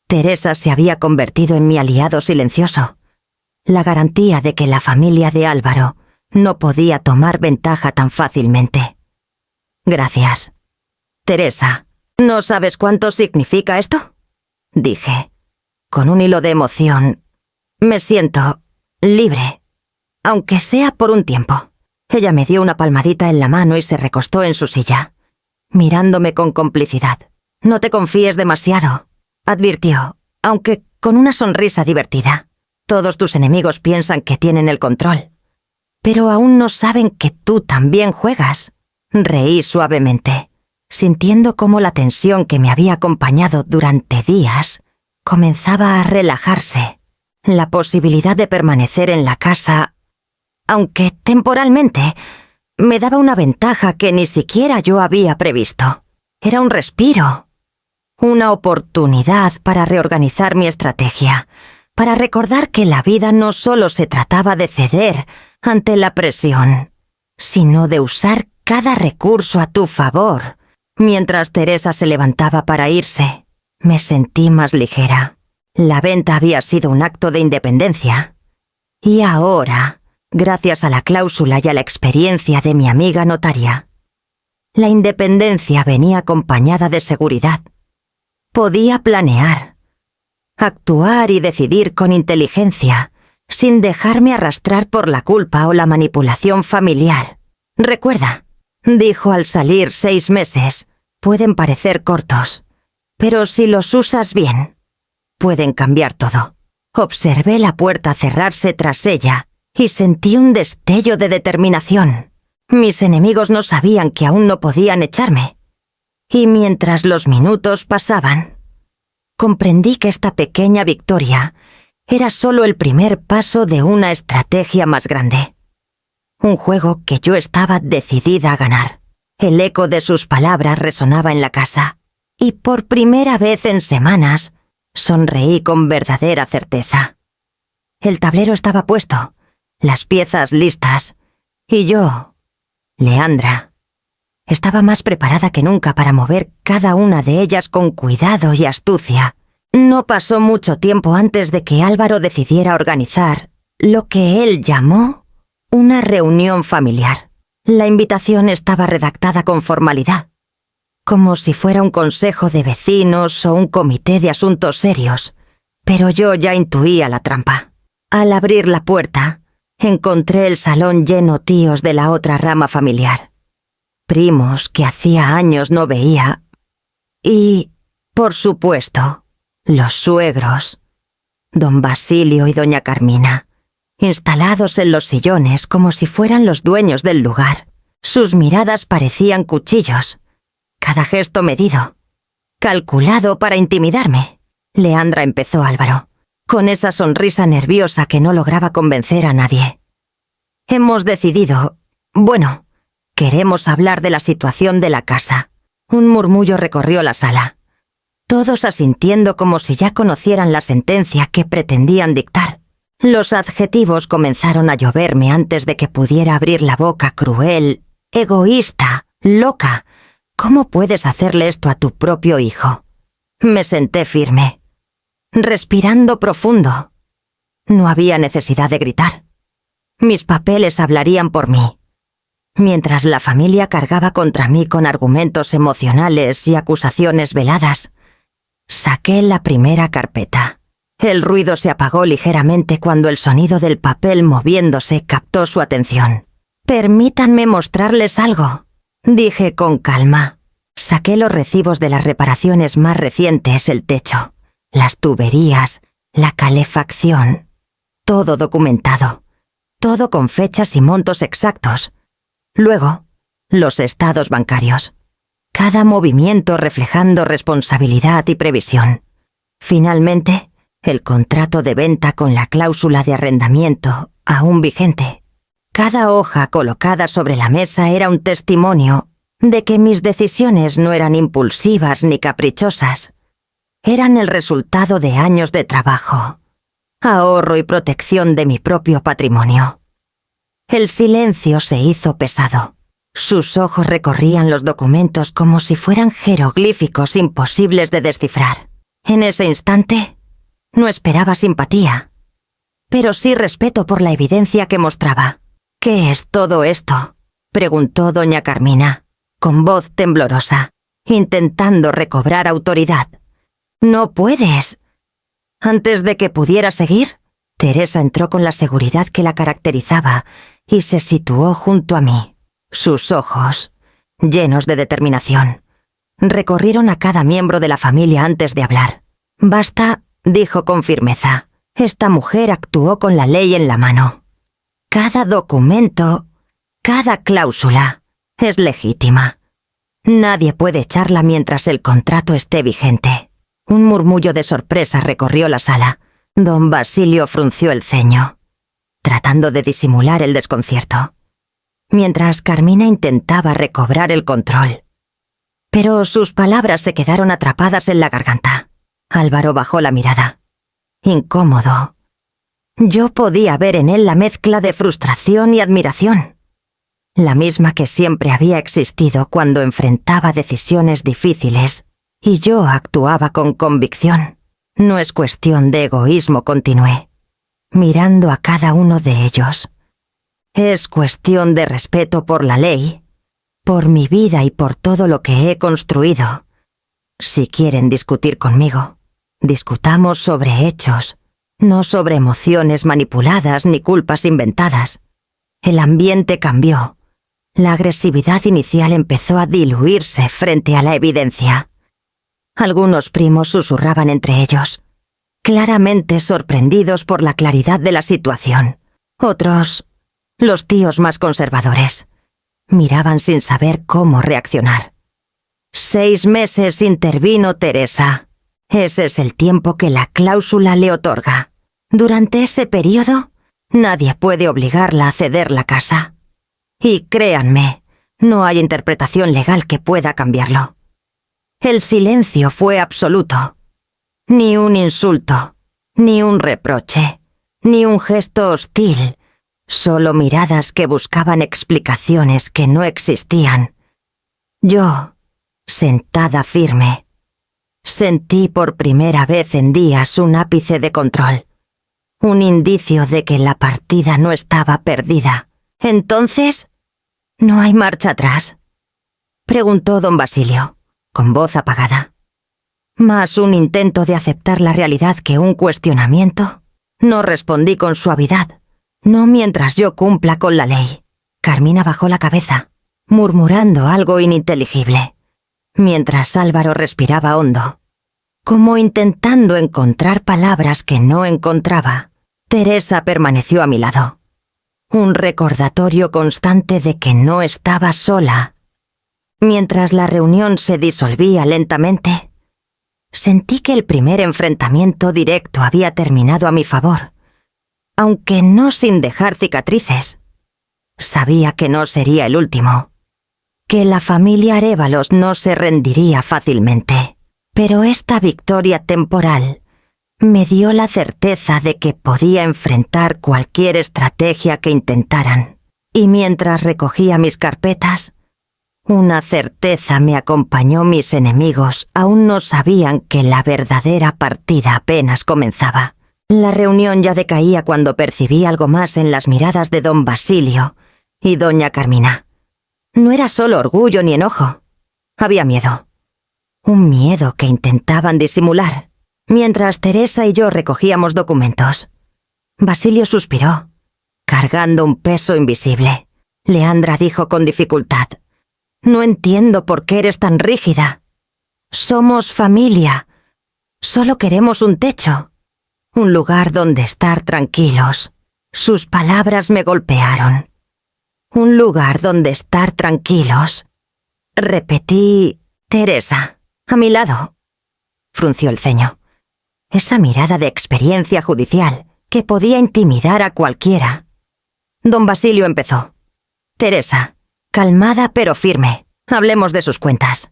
Teresa se había convertido en mi aliado silencioso, la garantía de que la familia de Álvaro no podía tomar ventaja tan fácilmente. Gracias. Teresa, ¿no sabes cuánto significa esto? Dije, con un hilo de emoción. Me siento libre, aunque sea por un tiempo. Ella me dio una palmadita en la mano y se recostó en su silla, mirándome con complicidad. No te confíes demasiado, advirtió, aunque con una sonrisa divertida. Todos tus enemigos piensan que tienen el control, pero aún no saben que tú también juegas. Reí suavemente, sintiendo cómo la tensión que me había acompañado durante días comenzaba a relajarse. La posibilidad de permanecer en la casa, aunque temporalmente, me daba una ventaja que ni siquiera yo había previsto. Era un respiro, una oportunidad para reorganizar mi estrategia, para recordar que la vida no solo se trataba de ceder ante la presión, sino de usar cada recurso a tu favor. Mientras Teresa se levantaba para irse, me sentí más ligera. La venta había sido un acto de independencia. Y ahora, gracias a la cláusula y a la experiencia de mi amiga notaria, la independencia venía acompañada de seguridad. Podía planear, actuar y decidir con inteligencia, sin dejarme arrastrar por la culpa o la manipulación familiar. Recuerda, dijo al salir, 6 meses pueden parecer cortos, pero si los usas bien, pueden cambiar todo. Observé la puerta cerrarse tras ella y sentí un destello de determinación. Mis enemigos no sabían que aún no podían echarme. Y mientras los minutos pasaban, comprendí que esta pequeña victoria era solo el primer paso de una estrategia más grande. Un juego que yo estaba decidida a ganar. El eco de sus palabras resonaba en la casa, y por primera vez en semanas sonreí con verdadera certeza. El tablero estaba puesto, las piezas listas, y yo, Leandra, estaba más preparada que nunca para mover cada una de ellas con cuidado y astucia. No pasó mucho tiempo antes de que Álvaro decidiera organizar lo que él llamó una reunión familiar. La invitación estaba redactada con formalidad, como si fuera un consejo de vecinos o un comité de asuntos serios, pero yo ya intuía la trampa. Al abrir la puerta, encontré el salón lleno tíos de la otra rama familiar, primos que hacía años no veía, y, por supuesto, los suegros, don Basilio y doña Carmina, instalados en los sillones como si fueran los dueños del lugar. Sus miradas parecían cuchillos, cada gesto medido, calculado para intimidarme. Leandra, empezó Álvaro, con esa sonrisa nerviosa que no lograba convencer a nadie. Hemos decidido... Bueno, queremos hablar de la situación de la casa. Un murmullo recorrió la sala. Todos asintiendo como si ya conocieran la sentencia que pretendían dictar. Los adjetivos comenzaron a lloverme antes de que pudiera abrir la boca. Cruel, egoísta, loca. ¿Cómo puedes hacerle esto a tu propio hijo? Me senté firme, respirando profundo. No había necesidad de gritar. Mis papeles hablarían por mí. Mientras la familia cargaba contra mí con argumentos emocionales y acusaciones veladas, saqué la primera carpeta. El ruido se apagó ligeramente cuando el sonido del papel moviéndose captó su atención. «Permítanme mostrarles algo», dije con calma. Saqué los recibos de las reparaciones más recientes, el techo, las tuberías, la calefacción. Todo documentado. Todo con fechas y montos exactos. Luego, los estados bancarios. Cada movimiento reflejando responsabilidad y previsión. Finalmente, el contrato de venta con la cláusula de arrendamiento, aún vigente. Cada hoja colocada sobre la mesa era un testimonio de que mis decisiones no eran impulsivas ni caprichosas. Eran el resultado de años de trabajo, ahorro y protección de mi propio patrimonio. El silencio se hizo pesado. Sus ojos recorrían los documentos como si fueran jeroglíficos imposibles de descifrar. En ese instante, no esperaba simpatía, pero sí respeto por la evidencia que mostraba. «¿Qué es todo esto?», preguntó doña Carmina, con voz temblorosa, intentando recobrar autoridad. «No puedes». Antes de que pudiera seguir, Teresa entró con la seguridad que la caracterizaba y se situó junto a mí. Sus ojos, llenos de determinación, recorrieron a cada miembro de la familia antes de hablar. «Basta», dijo con firmeza. Esta mujer actuó con la ley en la mano. Cada documento, cada cláusula es legítima. Nadie puede echarla mientras el contrato esté vigente. Un murmullo de sorpresa recorrió la sala. Don Basilio frunció el ceño, tratando de disimular el desconcierto, mientras Carmina intentaba recobrar el control. Pero sus palabras se quedaron atrapadas en la garganta. Álvaro bajó la mirada, incómodo. Yo podía ver en él la mezcla de frustración y admiración, la misma que siempre había existido cuando enfrentaba decisiones difíciles y yo actuaba con convicción. «No es cuestión de egoísmo», continué, mirando a cada uno de ellos. «Es cuestión de respeto por la ley, por mi vida y por todo lo que he construido. Si quieren discutir conmigo, discutamos sobre hechos, no sobre emociones manipuladas ni culpas inventadas». El ambiente cambió. La agresividad inicial empezó a diluirse frente a la evidencia. Algunos primos susurraban entre ellos, claramente sorprendidos por la claridad de la situación. Otros, los tíos más conservadores, miraban sin saber cómo reaccionar. 6 meses intervino Teresa. Ese es el tiempo que la cláusula le otorga. Durante ese periodo, nadie puede obligarla a ceder la casa. Y créanme, no hay interpretación legal que pueda cambiarlo. El silencio fue absoluto. Ni un insulto, ni un reproche, ni un gesto hostil, solo miradas que buscaban explicaciones que no existían. Yo, sentada firme, sentí por primera vez en días un ápice de control, un indicio de que la partida no estaba perdida. «Entonces, ¿no hay marcha atrás?», preguntó don Basilio, con voz apagada. Más un intento de aceptar la realidad que un cuestionamiento. No respondí con suavidad. «No mientras yo cumpla con la ley». Carmina bajó la cabeza, murmurando algo ininteligible, mientras Álvaro respiraba hondo, como intentando encontrar palabras que no encontraba. Teresa permaneció a mi lado. Un recordatorio constante de que no estaba sola. Mientras la reunión se disolvía lentamente, Sentí que el primer enfrentamiento directo había terminado a mi favor, aunque no sin dejar cicatrices. Sabía que no sería el último, que la familia Arévalos no se rendiría fácilmente, pero esta victoria temporal me dio la certeza de que podía enfrentar cualquier estrategia que intentaran, y mientras recogía mis carpetas, una certeza me acompañó. Mis enemigos aún no sabían que la verdadera partida apenas comenzaba. La reunión ya decaía cuando percibí algo más en las miradas de don Basilio y doña Carmina. No era solo orgullo ni enojo. Había miedo. Un miedo que intentaban disimular. Mientras Teresa y yo recogíamos documentos, Basilio suspiró, cargando un peso invisible. Leandra dijo con dificultad: «No entiendo por qué eres tan rígida. Somos familia. Solo queremos un techo, un lugar donde estar tranquilos». Sus palabras me golpearon. «Un lugar donde estar tranquilos». Repetí: «Teresa, a mi lado». Frunció el ceño. Esa mirada de experiencia judicial que podía intimidar a cualquiera. Don Basilio empezó: «Teresa, calmada pero firme, hablemos de sus cuentas.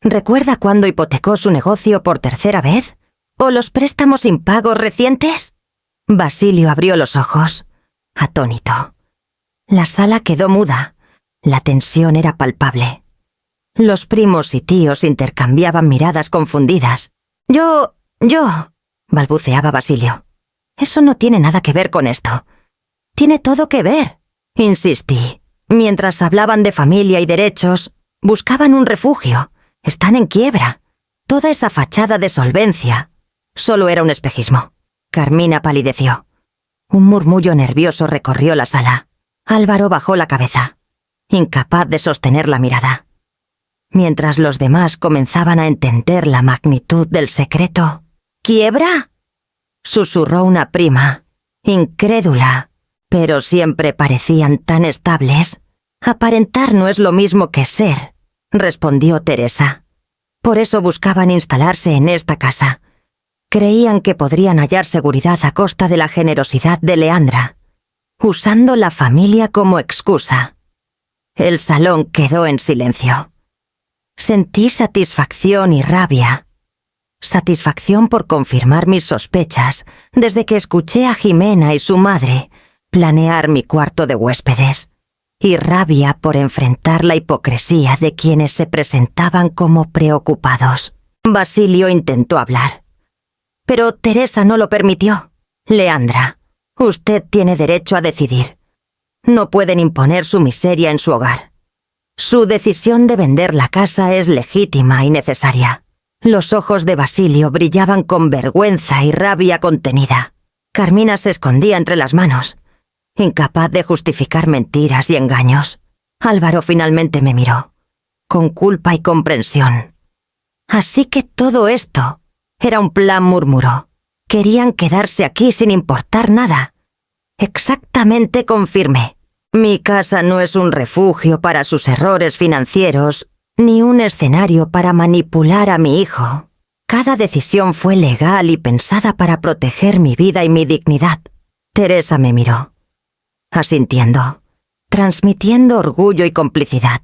¿Recuerda cuándo hipotecó su negocio por tercera vez? ¿O los préstamos impagos recientes?» Basilio abrió los ojos, atónito. La sala quedó muda. La tensión era palpable. Los primos y tíos intercambiaban miradas confundidas. Yo, balbuceaba Basilio. «Eso no tiene nada que ver con esto». «Tiene todo que ver», insistí. Mientras hablaban de familia y derechos, buscaban un refugio. Están en quiebra. Toda esa fachada de solvencia solo era un espejismo. Carmina palideció. Un murmullo nervioso recorrió la sala. Álvaro bajó la cabeza, incapaz de sostener la mirada. Mientras los demás comenzaban a entender la magnitud del secreto. «¿Quiebra?», susurró una prima, incrédula. «Pero siempre parecían tan estables». «Aparentar no es lo mismo que ser», respondió Teresa. «Por eso buscaban instalarse en esta casa. Creían que podrían hallar seguridad a costa de la generosidad de Leandra, usando la familia como excusa». El salón quedó en silencio. Sentí satisfacción y rabia. Satisfacción por confirmar mis sospechas desde que escuché a Jimena y su madre planear mi cuarto de huéspedes, y rabia por enfrentar la hipocresía de quienes se presentaban como preocupados. Basilio intentó hablar, pero Teresa no lo permitió. «Leandra, usted tiene derecho a decidir. No pueden imponer su miseria en su hogar. Su decisión de vender la casa es legítima y necesaria». Los ojos de Basilio brillaban con vergüenza y rabia contenida. Carmina se escondía entre las manos, incapaz de justificar mentiras y engaños. Álvaro finalmente me miró, con culpa y comprensión. «Así que todo esto era un plan», murmuró. «Querían quedarse aquí sin importar nada». «Exactamente», confirmé. «Mi casa no es un refugio para sus errores financieros, ni un escenario para manipular a mi hijo. Cada decisión fue legal y pensada para proteger mi vida y mi dignidad». Teresa me miró, asintiendo, transmitiendo orgullo y complicidad.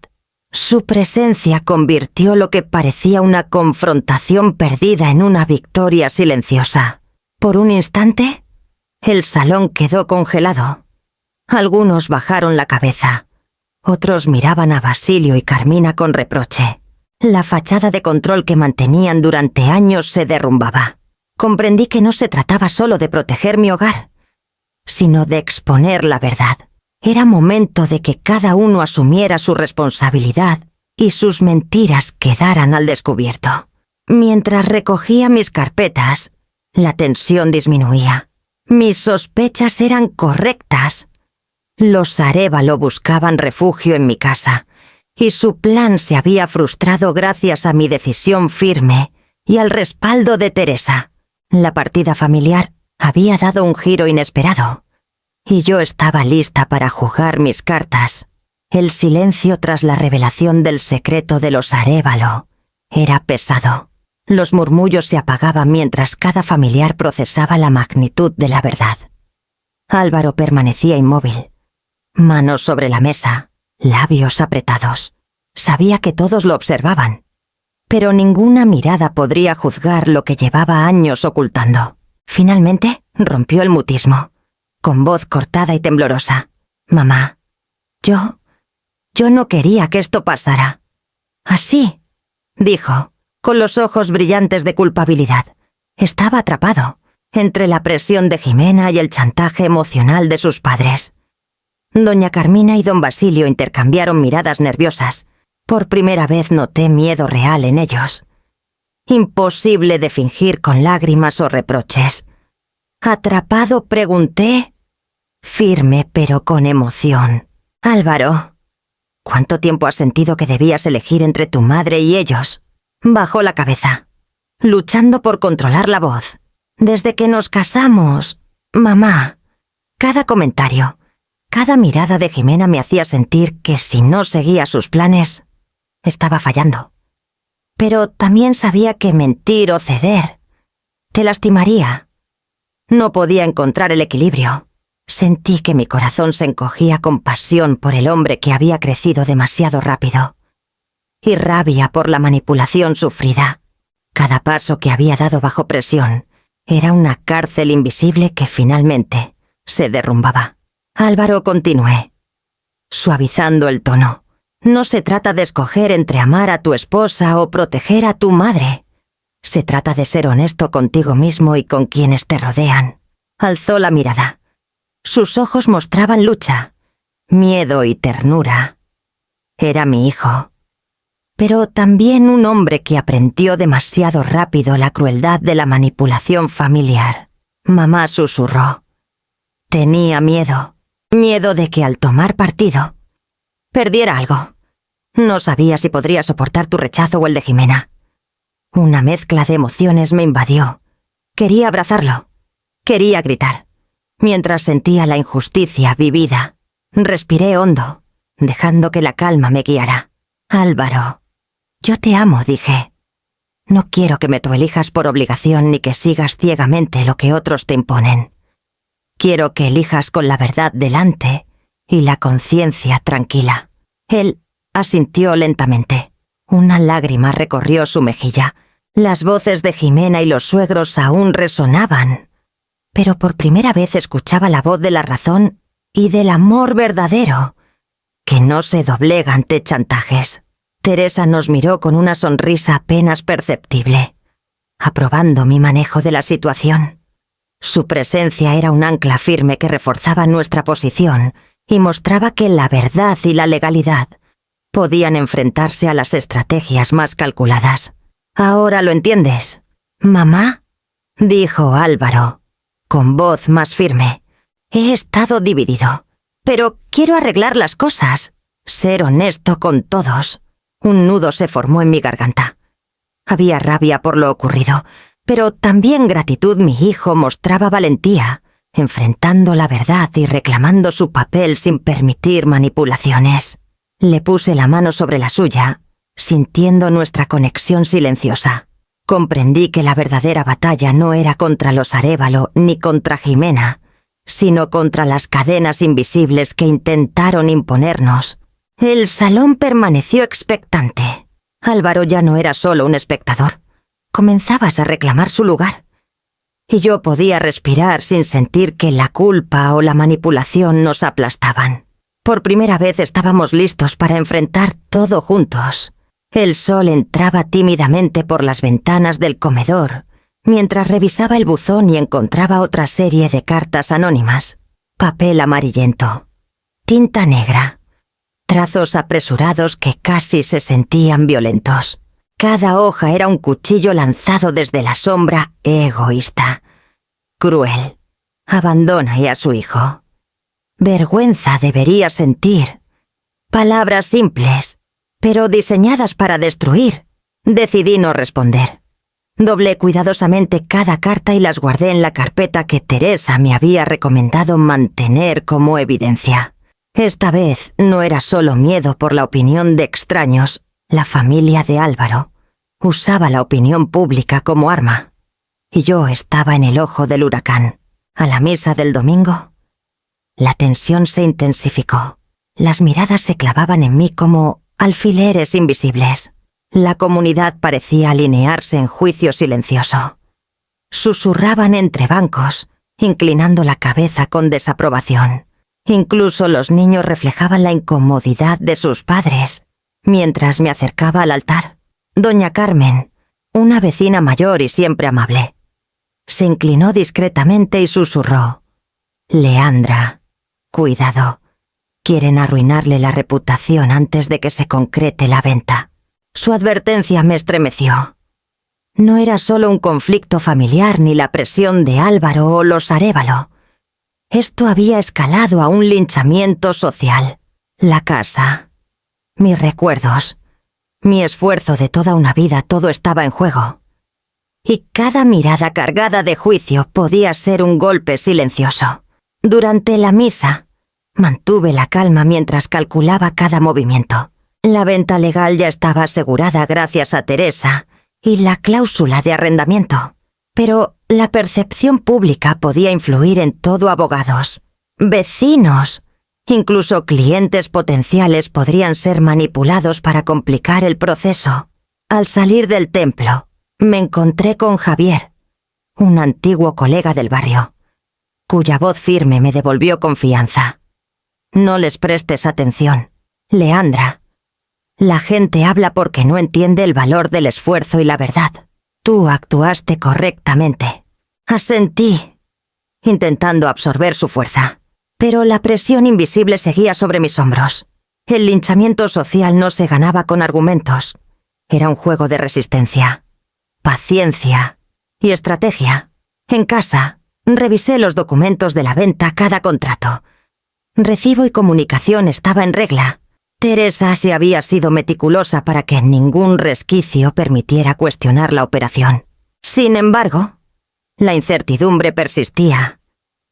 Su presencia convirtió lo que parecía una confrontación perdida en una victoria silenciosa. Por un instante, el salón quedó congelado. Algunos bajaron la cabeza. Otros miraban a Basilio y Carmina con reproche. La fachada de control que mantenían durante años se derrumbaba. Comprendí que no se trataba solo de proteger mi hogar, sino de exponer la verdad. Era momento de que cada uno asumiera su responsabilidad y sus mentiras quedaran al descubierto. Mientras recogía mis carpetas, la tensión disminuía. Mis sospechas eran correctas. Los Arévalo buscaban refugio en mi casa, y su plan se había frustrado gracias a mi decisión firme y al respaldo de Teresa. La partida familiar había dado un giro inesperado, y yo estaba lista para jugar mis cartas. El silencio tras la revelación del secreto de los Arévalo era pesado. Los murmullos se apagaban mientras cada familiar procesaba la magnitud de la verdad. Álvaro permanecía inmóvil, manos sobre la mesa, labios apretados. Sabía que todos lo observaban, pero ninguna mirada podría juzgar lo que llevaba años ocultando. Finalmente rompió el mutismo, con voz cortada y temblorosa. «Mamá, yo no quería que esto pasara». «Así», dijo, con los ojos brillantes de culpabilidad. Estaba atrapado entre la presión de Jimena y el chantaje emocional de sus padres. Doña Carmina y don Basilio intercambiaron miradas nerviosas. Por primera vez noté miedo real en ellos. Imposible de fingir con lágrimas o reproches. Atrapado, pregunté, firme pero con emoción. «Álvaro, ¿cuánto tiempo has sentido que debías elegir entre tu madre y ellos?» Bajó la cabeza, luchando por controlar la voz. «Desde que nos casamos, mamá». Cada comentario, cada mirada de Jimena me hacía sentir que si no seguía sus planes, estaba fallando. Pero también sabía que mentir o ceder te lastimaría. No podía encontrar el equilibrio. Sentí que mi corazón se encogía con pasión por el hombre que había crecido demasiado rápido, y rabia por la manipulación sufrida. Cada paso que había dado bajo presión era una cárcel invisible que finalmente se derrumbaba. «Álvaro», continué, suavizando el tono. «No se trata de escoger entre amar a tu esposa o proteger a tu madre. Se trata de ser honesto contigo mismo y con quienes te rodean». Alzó la mirada. Sus ojos mostraban lucha, miedo y ternura. Era mi hijo, pero también un hombre que aprendió demasiado rápido la crueldad de la manipulación familiar. Mamá susurró. Tenía miedo de que al tomar partido perdiera algo. No sabía si podría soportar tu rechazo o el de Jimena. Una mezcla de emociones me invadió. Quería abrazarlo, quería gritar, mientras sentía la injusticia vivida. Respiré hondo, dejando que la calma me guiara. «Álvaro, yo te amo», dije. «No quiero que me tú elijas por obligación ni que sigas ciegamente lo que otros te imponen. Quiero que elijas con la verdad delante y la conciencia tranquila». Él asintió lentamente. Una lágrima recorrió su mejilla. Las voces de Jimena y los suegros aún resonaban, pero por primera vez escuchaba la voz de la razón y del amor verdadero, que no se doblega ante chantajes. Teresa nos miró con una sonrisa apenas perceptible, aprobando mi manejo de la situación. Su presencia era un ancla firme que reforzaba nuestra posición y mostraba que la verdad y la legalidad podían enfrentarse a las estrategias más calculadas. «¿Ahora lo entiendes, mamá?», dijo Álvaro, con voz más firme. «He estado dividido, pero quiero arreglar las cosas, ser honesto con todos». Un nudo se formó en mi garganta. Había rabia por lo ocurrido, pero también gratitud. Mi hijo mostraba valentía, enfrentando la verdad y reclamando su papel sin permitir manipulaciones. Le puse la mano sobre la suya, sintiendo nuestra conexión silenciosa. Comprendí que la verdadera batalla no era contra los Arévalo ni contra Jimena, sino contra las cadenas invisibles que intentaron imponernos. El salón permaneció expectante. Álvaro ya no era solo un espectador. Comenzabas a reclamar su lugar. Y yo podía respirar sin sentir que la culpa o la manipulación nos aplastaban. Por primera vez estábamos listos para enfrentar todo juntos. El sol entraba tímidamente por las ventanas del comedor, mientras revisaba el buzón y encontraba otra serie de cartas anónimas. Papel amarillento, tinta negra, trazos apresurados que casi se sentían violentos. Cada hoja era un cuchillo lanzado desde la sombra, egoísta, cruel. Abandona a su hijo. Vergüenza debería sentir. Palabras simples, pero diseñadas para destruir. Decidí no responder. Doblé cuidadosamente cada carta y las guardé en la carpeta que Teresa me había recomendado mantener como evidencia. Esta vez no era solo miedo por la opinión de extraños, la familia de Álvaro. Usaba la opinión pública como arma. Y yo estaba en el ojo del huracán. A la misa del domingo, la tensión se intensificó. Las miradas se clavaban en mí como alfileres invisibles. La comunidad parecía alinearse en juicio silencioso. Susurraban entre bancos, inclinando la cabeza con desaprobación. Incluso los niños reflejaban la incomodidad de sus padres. Mientras me acercaba al altar, doña Carmen, una vecina mayor y siempre amable, se inclinó discretamente y susurró: «Leandra, cuidado. Quieren arruinarle la reputación antes de que se concrete la venta». Su advertencia me estremeció. No era solo un conflicto familiar ni la presión de Álvaro o los Arévalo. Esto había escalado a un linchamiento social. La casa, mis recuerdos, mi esfuerzo de toda una vida, todo estaba en juego. Y cada mirada cargada de juicio podía ser un golpe silencioso. Durante la misa, mantuve la calma mientras calculaba cada movimiento. La venta legal ya estaba asegurada gracias a Teresa y la cláusula de arrendamiento. Pero la percepción pública podía influir en todo. Abogados, vecinos, incluso clientes potenciales podrían ser manipulados para complicar el proceso. Al salir del templo, me encontré con Javier, un antiguo colega del barrio, cuya voz firme me devolvió confianza. «No les prestes atención, Leandra. La gente habla porque no entiende el valor del esfuerzo y la verdad. Tú actuaste correctamente». Asentí, intentando absorber su fuerza. Pero la presión invisible seguía sobre mis hombros. El linchamiento social no se ganaba con argumentos. Era un juego de resistencia, paciencia y estrategia. En casa, revisé los documentos de la venta, cada contrato. Recibo y comunicación estaba en regla. Teresa se había sido meticulosa para que ningún resquicio permitiera cuestionar la operación. Sin embargo, la incertidumbre persistía.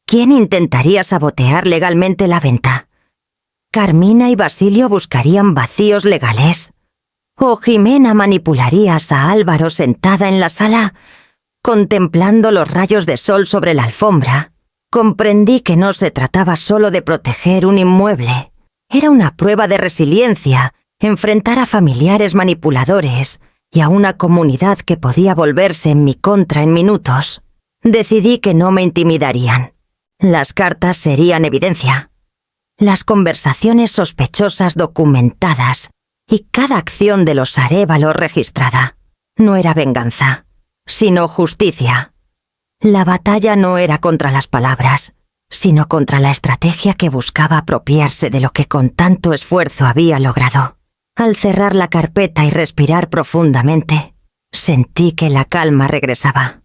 ¿Quién intentaría sabotear legalmente la venta? ¿Carmina y Basilio buscarían vacíos legales? ¿O Jimena manipularía a Álvaro sentada en la sala, contemplando los rayos de sol sobre la alfombra? Comprendí que no se trataba solo de proteger un inmueble. Era una prueba de resiliencia, enfrentar a familiares manipuladores y a una comunidad que podía volverse en mi contra en minutos. Decidí que no me intimidarían. Las cartas serían evidencia. Las conversaciones sospechosas documentadas y cada acción de los Arévalo registrada. No era venganza, sino justicia. La batalla no era contra las palabras, sino contra la estrategia que buscaba apropiarse de lo que con tanto esfuerzo había logrado. Al cerrar la carpeta y respirar profundamente, sentí que la calma regresaba.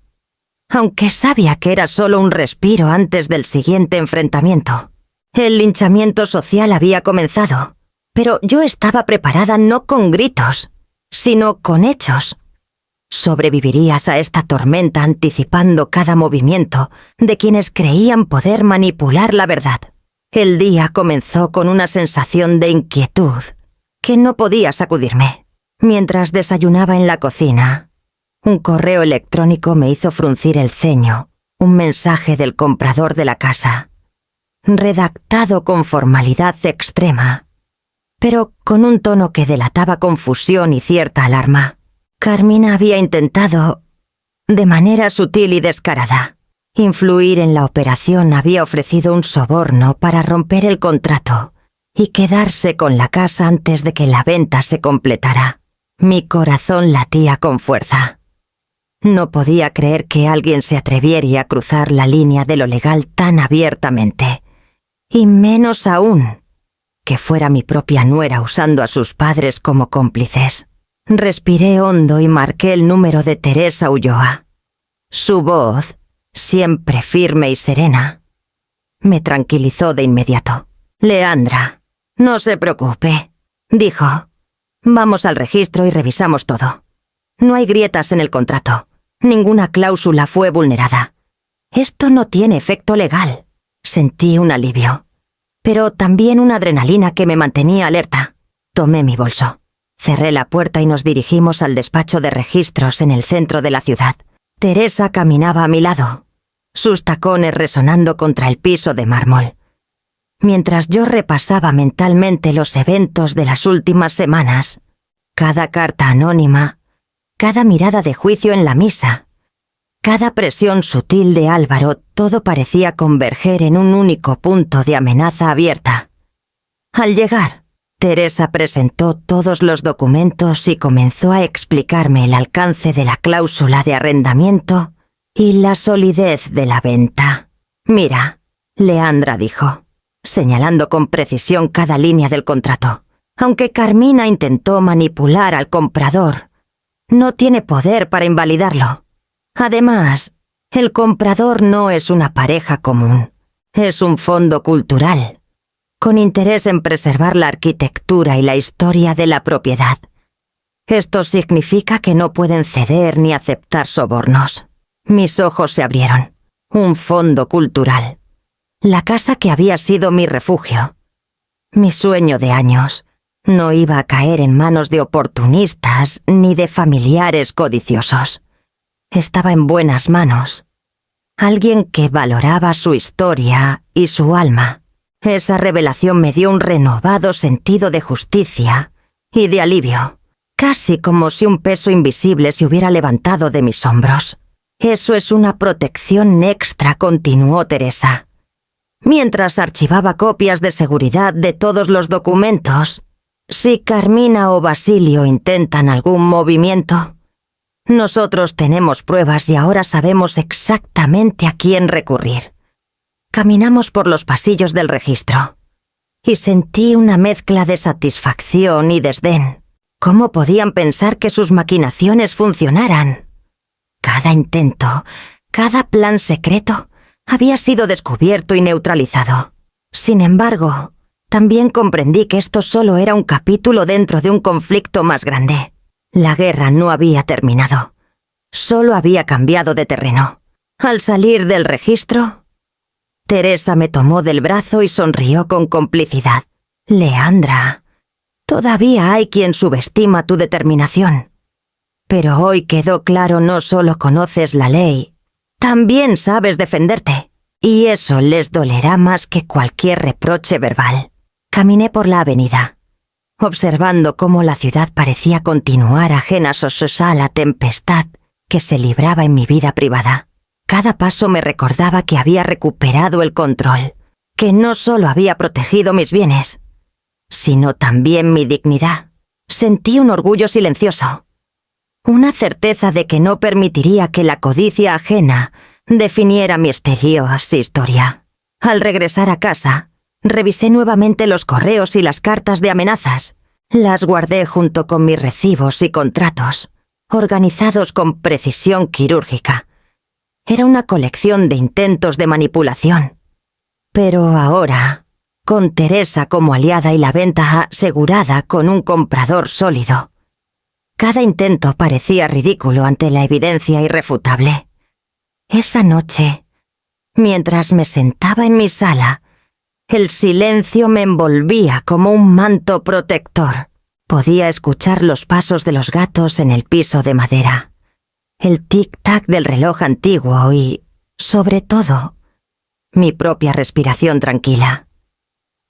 Aunque sabía que era solo un respiro antes del siguiente enfrentamiento. El linchamiento social había comenzado, pero yo estaba preparada no con gritos, sino con hechos. Sobrevivirías a esta tormenta anticipando cada movimiento de quienes creían poder manipular la verdad. El día comenzó con una sensación de inquietud que no podía sacudirme. Mientras desayunaba en la cocina, un correo electrónico me hizo fruncir el ceño, un mensaje del comprador de la casa, redactado con formalidad extrema, pero con un tono que delataba confusión y cierta alarma. Carmina había intentado, de manera sutil y descarada, influir en la operación. Había ofrecido un soborno para romper el contrato y quedarse con la casa antes de que la venta se completara. Mi corazón latía con fuerza. No podía creer que alguien se atreviera a cruzar la línea de lo legal tan abiertamente, y menos aún que fuera mi propia nuera usando a sus padres como cómplices. Respiré hondo y marqué el número de Teresa Ulloa. Su voz, siempre firme y serena, me tranquilizó de inmediato. «Leandra, no se preocupe», dijo. «Vamos al registro y revisamos todo. No hay grietas en el contrato. Ninguna cláusula fue vulnerada. Esto no tiene efecto legal». Sentí un alivio, pero también una adrenalina que me mantenía alerta. Tomé mi bolso. Cerré la puerta y nos dirigimos al despacho de registros en el centro de la ciudad. Teresa caminaba a mi lado, sus tacones resonando contra el piso de mármol. Mientras yo repasaba mentalmente los eventos de las últimas semanas, cada carta anónima, cada mirada de juicio en la misa, cada presión sutil de Álvaro, todo parecía converger en un único punto de amenaza abierta. Al llegar, Teresa presentó todos los documentos y comenzó a explicarme el alcance de la cláusula de arrendamiento y la solidez de la venta. «Mira», Leandra dijo, señalando con precisión cada línea del contrato. «Aunque Carmina intentó manipular al comprador, no tiene poder para invalidarlo. Además, el comprador no es una pareja común, es un fondo cultural, con interés en preservar la arquitectura y la historia de la propiedad. Esto significa que no pueden ceder ni aceptar sobornos». Mis ojos se abrieron. Un fondo cultural. La casa que había sido mi refugio. Mi sueño de años. No iba a caer en manos de oportunistas ni de familiares codiciosos. Estaba en buenas manos. Alguien que valoraba su historia y su alma. Esa revelación me dio un renovado sentido de justicia y de alivio, casi como si un peso invisible se hubiera levantado de mis hombros. «Eso es una protección extra», continuó Teresa, mientras archivaba copias de seguridad de todos los documentos. «Si Carmina o Basilio intentan algún movimiento, nosotros tenemos pruebas y ahora sabemos exactamente a quién recurrir». Caminamos por los pasillos del registro y sentí una mezcla de satisfacción y desdén. ¿Cómo podían pensar que sus maquinaciones funcionaran? Cada intento, cada plan secreto había sido descubierto y neutralizado. Sin embargo, también comprendí que esto solo era un capítulo dentro de un conflicto más grande. La guerra no había terminado, solo había cambiado de terreno. Al salir del registro, Teresa me tomó del brazo y sonrió con complicidad. «Leandra, todavía hay quien subestima tu determinación. Pero hoy quedó claro, no solo conoces la ley, también sabes defenderte, y eso les dolerá más que cualquier reproche verbal». Caminé por la avenida, observando cómo la ciudad parecía continuar ajena sososa a la tempestad que se libraba en mi vida privada. Cada paso me recordaba que había recuperado el control, que no solo había protegido mis bienes, sino también mi dignidad. Sentí un orgullo silencioso. Una certeza de que no permitiría que la codicia ajena definiera mi misteriosa historia. Al regresar a casa, revisé nuevamente los correos y las cartas de amenazas. Las guardé junto con mis recibos y contratos, organizados con precisión quirúrgica. Era una colección de intentos de manipulación. Pero ahora, con Teresa como aliada y la venta asegurada con un comprador sólido, cada intento parecía ridículo ante la evidencia irrefutable. Esa noche, mientras me sentaba en mi sala, el silencio me envolvía como un manto protector. Podía escuchar los pasos de los gatos en el piso de madera, el tic-tac del reloj antiguo y, sobre todo, mi propia respiración tranquila.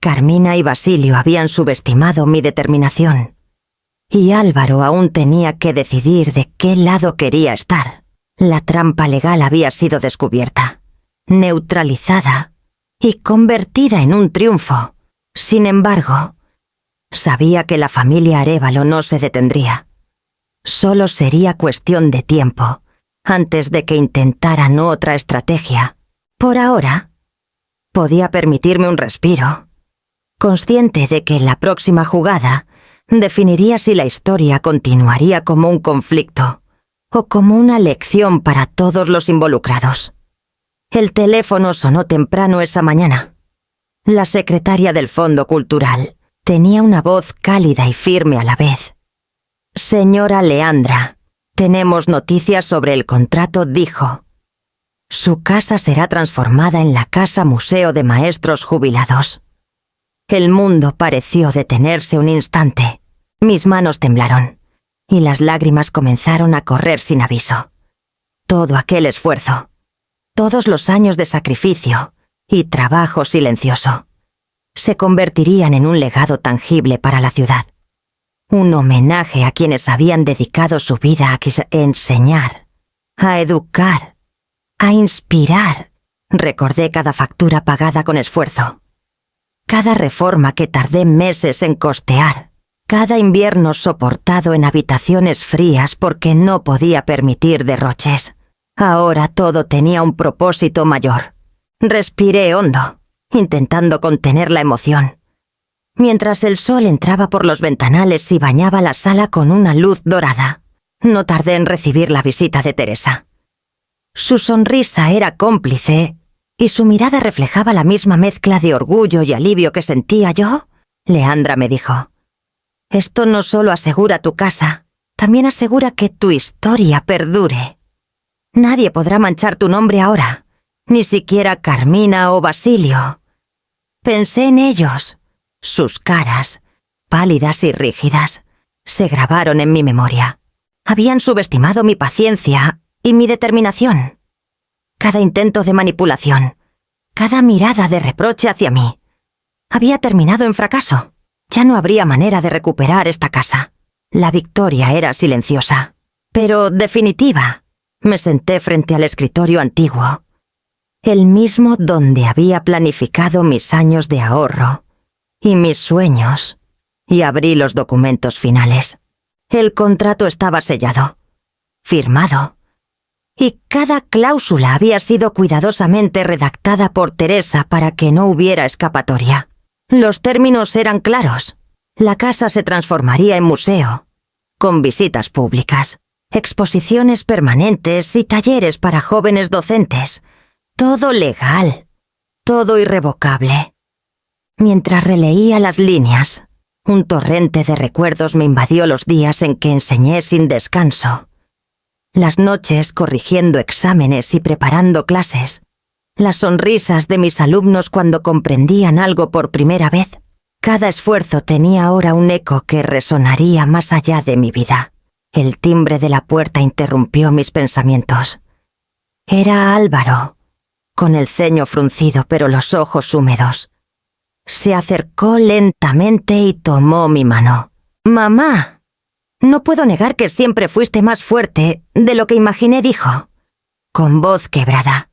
Carmina y Basilio habían subestimado mi determinación, y Álvaro aún tenía que decidir de qué lado quería estar. La trampa legal había sido descubierta, neutralizada y convertida en un triunfo. Sin embargo, sabía que la familia Arévalo no se detendría. Solo sería cuestión de tiempo antes de que intentaran otra estrategia. Por ahora, podía permitirme un respiro, consciente de que la próxima jugada definiría si la historia continuaría como un conflicto o como una lección para todos los involucrados. El teléfono sonó temprano esa mañana. La secretaria del Fondo Cultural tenía una voz cálida y firme a la vez. «Señora Leandra, tenemos noticias sobre el contrato», dijo. «Su casa será transformada en la Casa Museo de Maestros Jubilados». El mundo pareció detenerse un instante. Mis manos temblaron, y las lágrimas comenzaron a correr sin aviso. Todo aquel esfuerzo, todos los años de sacrificio y trabajo silencioso, se convertirían en un legado tangible para la ciudad. Un homenaje a quienes habían dedicado su vida a enseñar, a educar, a inspirar. Recordé cada factura pagada con esfuerzo, cada reforma que tardé meses en costear, cada invierno soportado en habitaciones frías porque no podía permitir derroches. Ahora todo tenía un propósito mayor. Respiré hondo, intentando contener la emoción, mientras el sol entraba por los ventanales y bañaba la sala con una luz dorada. No tardé en recibir la visita de Teresa. Su sonrisa era cómplice, y su mirada reflejaba la misma mezcla de orgullo y alivio que sentía yo. Leandra me dijo: «Esto no solo asegura tu casa, también asegura que tu historia perdure. Nadie podrá manchar tu nombre ahora, ni siquiera Carmina o Basilio». Pensé en ellos. Sus caras, pálidas y rígidas, se grabaron en mi memoria. Habían subestimado mi paciencia y mi determinación. Cada intento de manipulación, cada mirada de reproche hacia mí, había terminado en fracaso. Ya no habría manera de recuperar esta casa. La victoria era silenciosa, pero definitiva. Me senté frente al escritorio antiguo, el mismo donde había planificado mis años de ahorro y mis sueños, y abrí los documentos finales. El contrato estaba sellado, firmado, y cada cláusula había sido cuidadosamente redactada por Teresa para que no hubiera escapatoria. Los términos eran claros. La casa se transformaría en museo, con visitas públicas, exposiciones permanentes y talleres para jóvenes docentes. Todo legal, todo irrevocable. Mientras releía las líneas, un torrente de recuerdos me invadió los días en que enseñé sin descanso. Las noches corrigiendo exámenes y preparando clases. Las sonrisas de mis alumnos cuando comprendían algo por primera vez. Cada esfuerzo tenía ahora un eco que resonaría más allá de mi vida. El timbre de la puerta interrumpió mis pensamientos. Era Álvaro, con el ceño fruncido pero los ojos húmedos. Se acercó lentamente y tomó mi mano. «Mamá, no puedo negar que siempre fuiste más fuerte de lo que imaginé», dijo, con voz quebrada.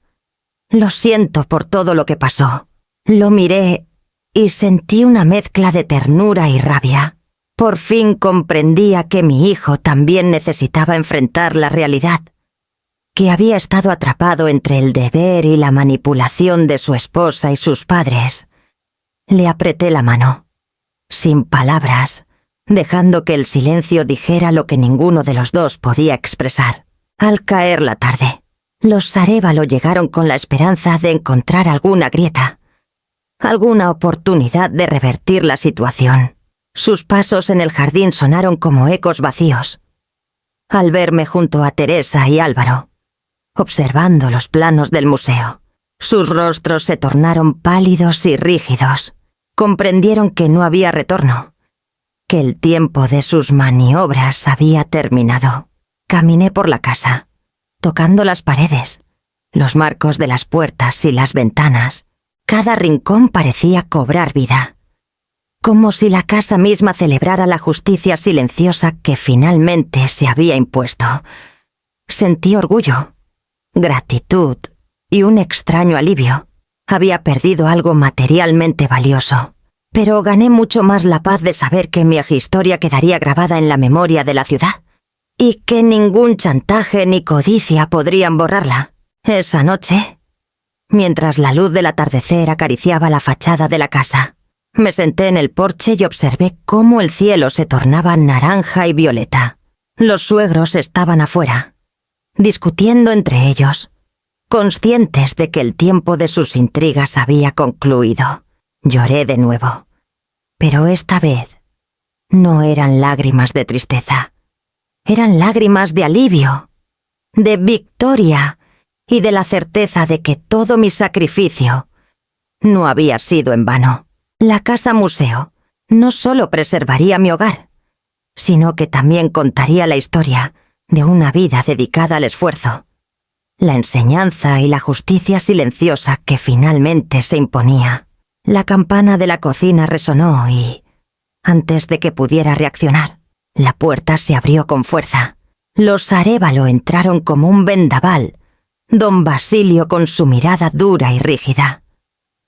«Lo siento por todo lo que pasó». Lo miré y sentí una mezcla de ternura y rabia. Por fin comprendía que mi hijo también necesitaba enfrentar la realidad, que había estado atrapado entre el deber y la manipulación de su esposa y sus padres. Le apreté la mano, sin palabras, dejando que el silencio dijera lo que ninguno de los dos podía expresar. Al caer la tarde, los Arévalo llegaron con la esperanza de encontrar alguna grieta, alguna oportunidad de revertir la situación. Sus pasos en el jardín sonaron como ecos vacíos. Al verme junto a Teresa y Álvaro, observando los planos del museo, sus rostros se tornaron pálidos y rígidos. Comprendieron que no había retorno, que el tiempo de sus maniobras había terminado. Caminé por la casa, tocando las paredes, los marcos de las puertas y las ventanas. Cada rincón parecía cobrar vida, como si la casa misma celebrara la justicia silenciosa que finalmente se había impuesto. Sentí orgullo, gratitud y un extraño alivio. Había perdido algo materialmente valioso, pero gané mucho más la paz de saber que mi historia quedaría grabada en la memoria de la ciudad, y que ningún chantaje ni codicia podrían borrarla. Esa noche, mientras la luz del atardecer acariciaba la fachada de la casa, me senté en el porche y observé cómo el cielo se tornaba naranja y violeta. Los suegros estaban afuera, discutiendo entre ellos, conscientes de que el tiempo de sus intrigas había concluido. Lloré de nuevo, pero esta vez no eran lágrimas de tristeza. Eran lágrimas de alivio, de victoria y de la certeza de que todo mi sacrificio no había sido en vano. La casa museo no solo preservaría mi hogar, sino que también contaría la historia de una vida dedicada al esfuerzo, la enseñanza y la justicia silenciosa que finalmente se imponía. La campana de la cocina resonó y, antes de que pudiera reaccionar, la puerta se abrió con fuerza. Los Arévalo entraron como un vendaval, don Basilio con su mirada dura y rígida,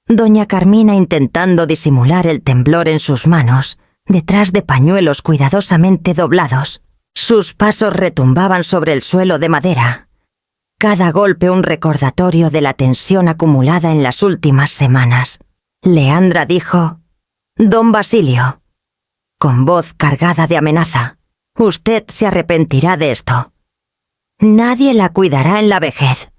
doña Carmina intentando disimular el temblor en sus manos, detrás de pañuelos cuidadosamente doblados. Sus pasos retumbaban sobre el suelo de madera, cada golpe un recordatorio de la tensión acumulada en las últimas semanas. Leandra dijo: «Don Basilio», con voz cargada de amenaza, «usted se arrepentirá de esto. Nadie la cuidará en la vejez,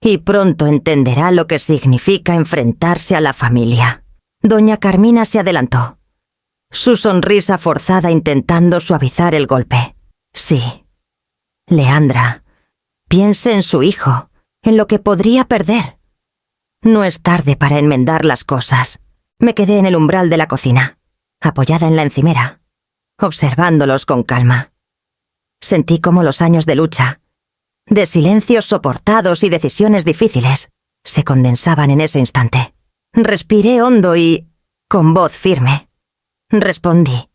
y pronto entenderá lo que significa enfrentarse a la familia». Doña Carmina se adelantó, su sonrisa forzada intentando suavizar el golpe. «Sí, Leandra, piense en su hijo, en lo que podría perder. No es tarde para enmendar las cosas». Me quedé en el umbral de la cocina, apoyada en la encimera, observándolos con calma. Sentí cómo los años de lucha, de silencios soportados y decisiones difíciles, se condensaban en ese instante. Respiré hondo y, con voz firme, respondí: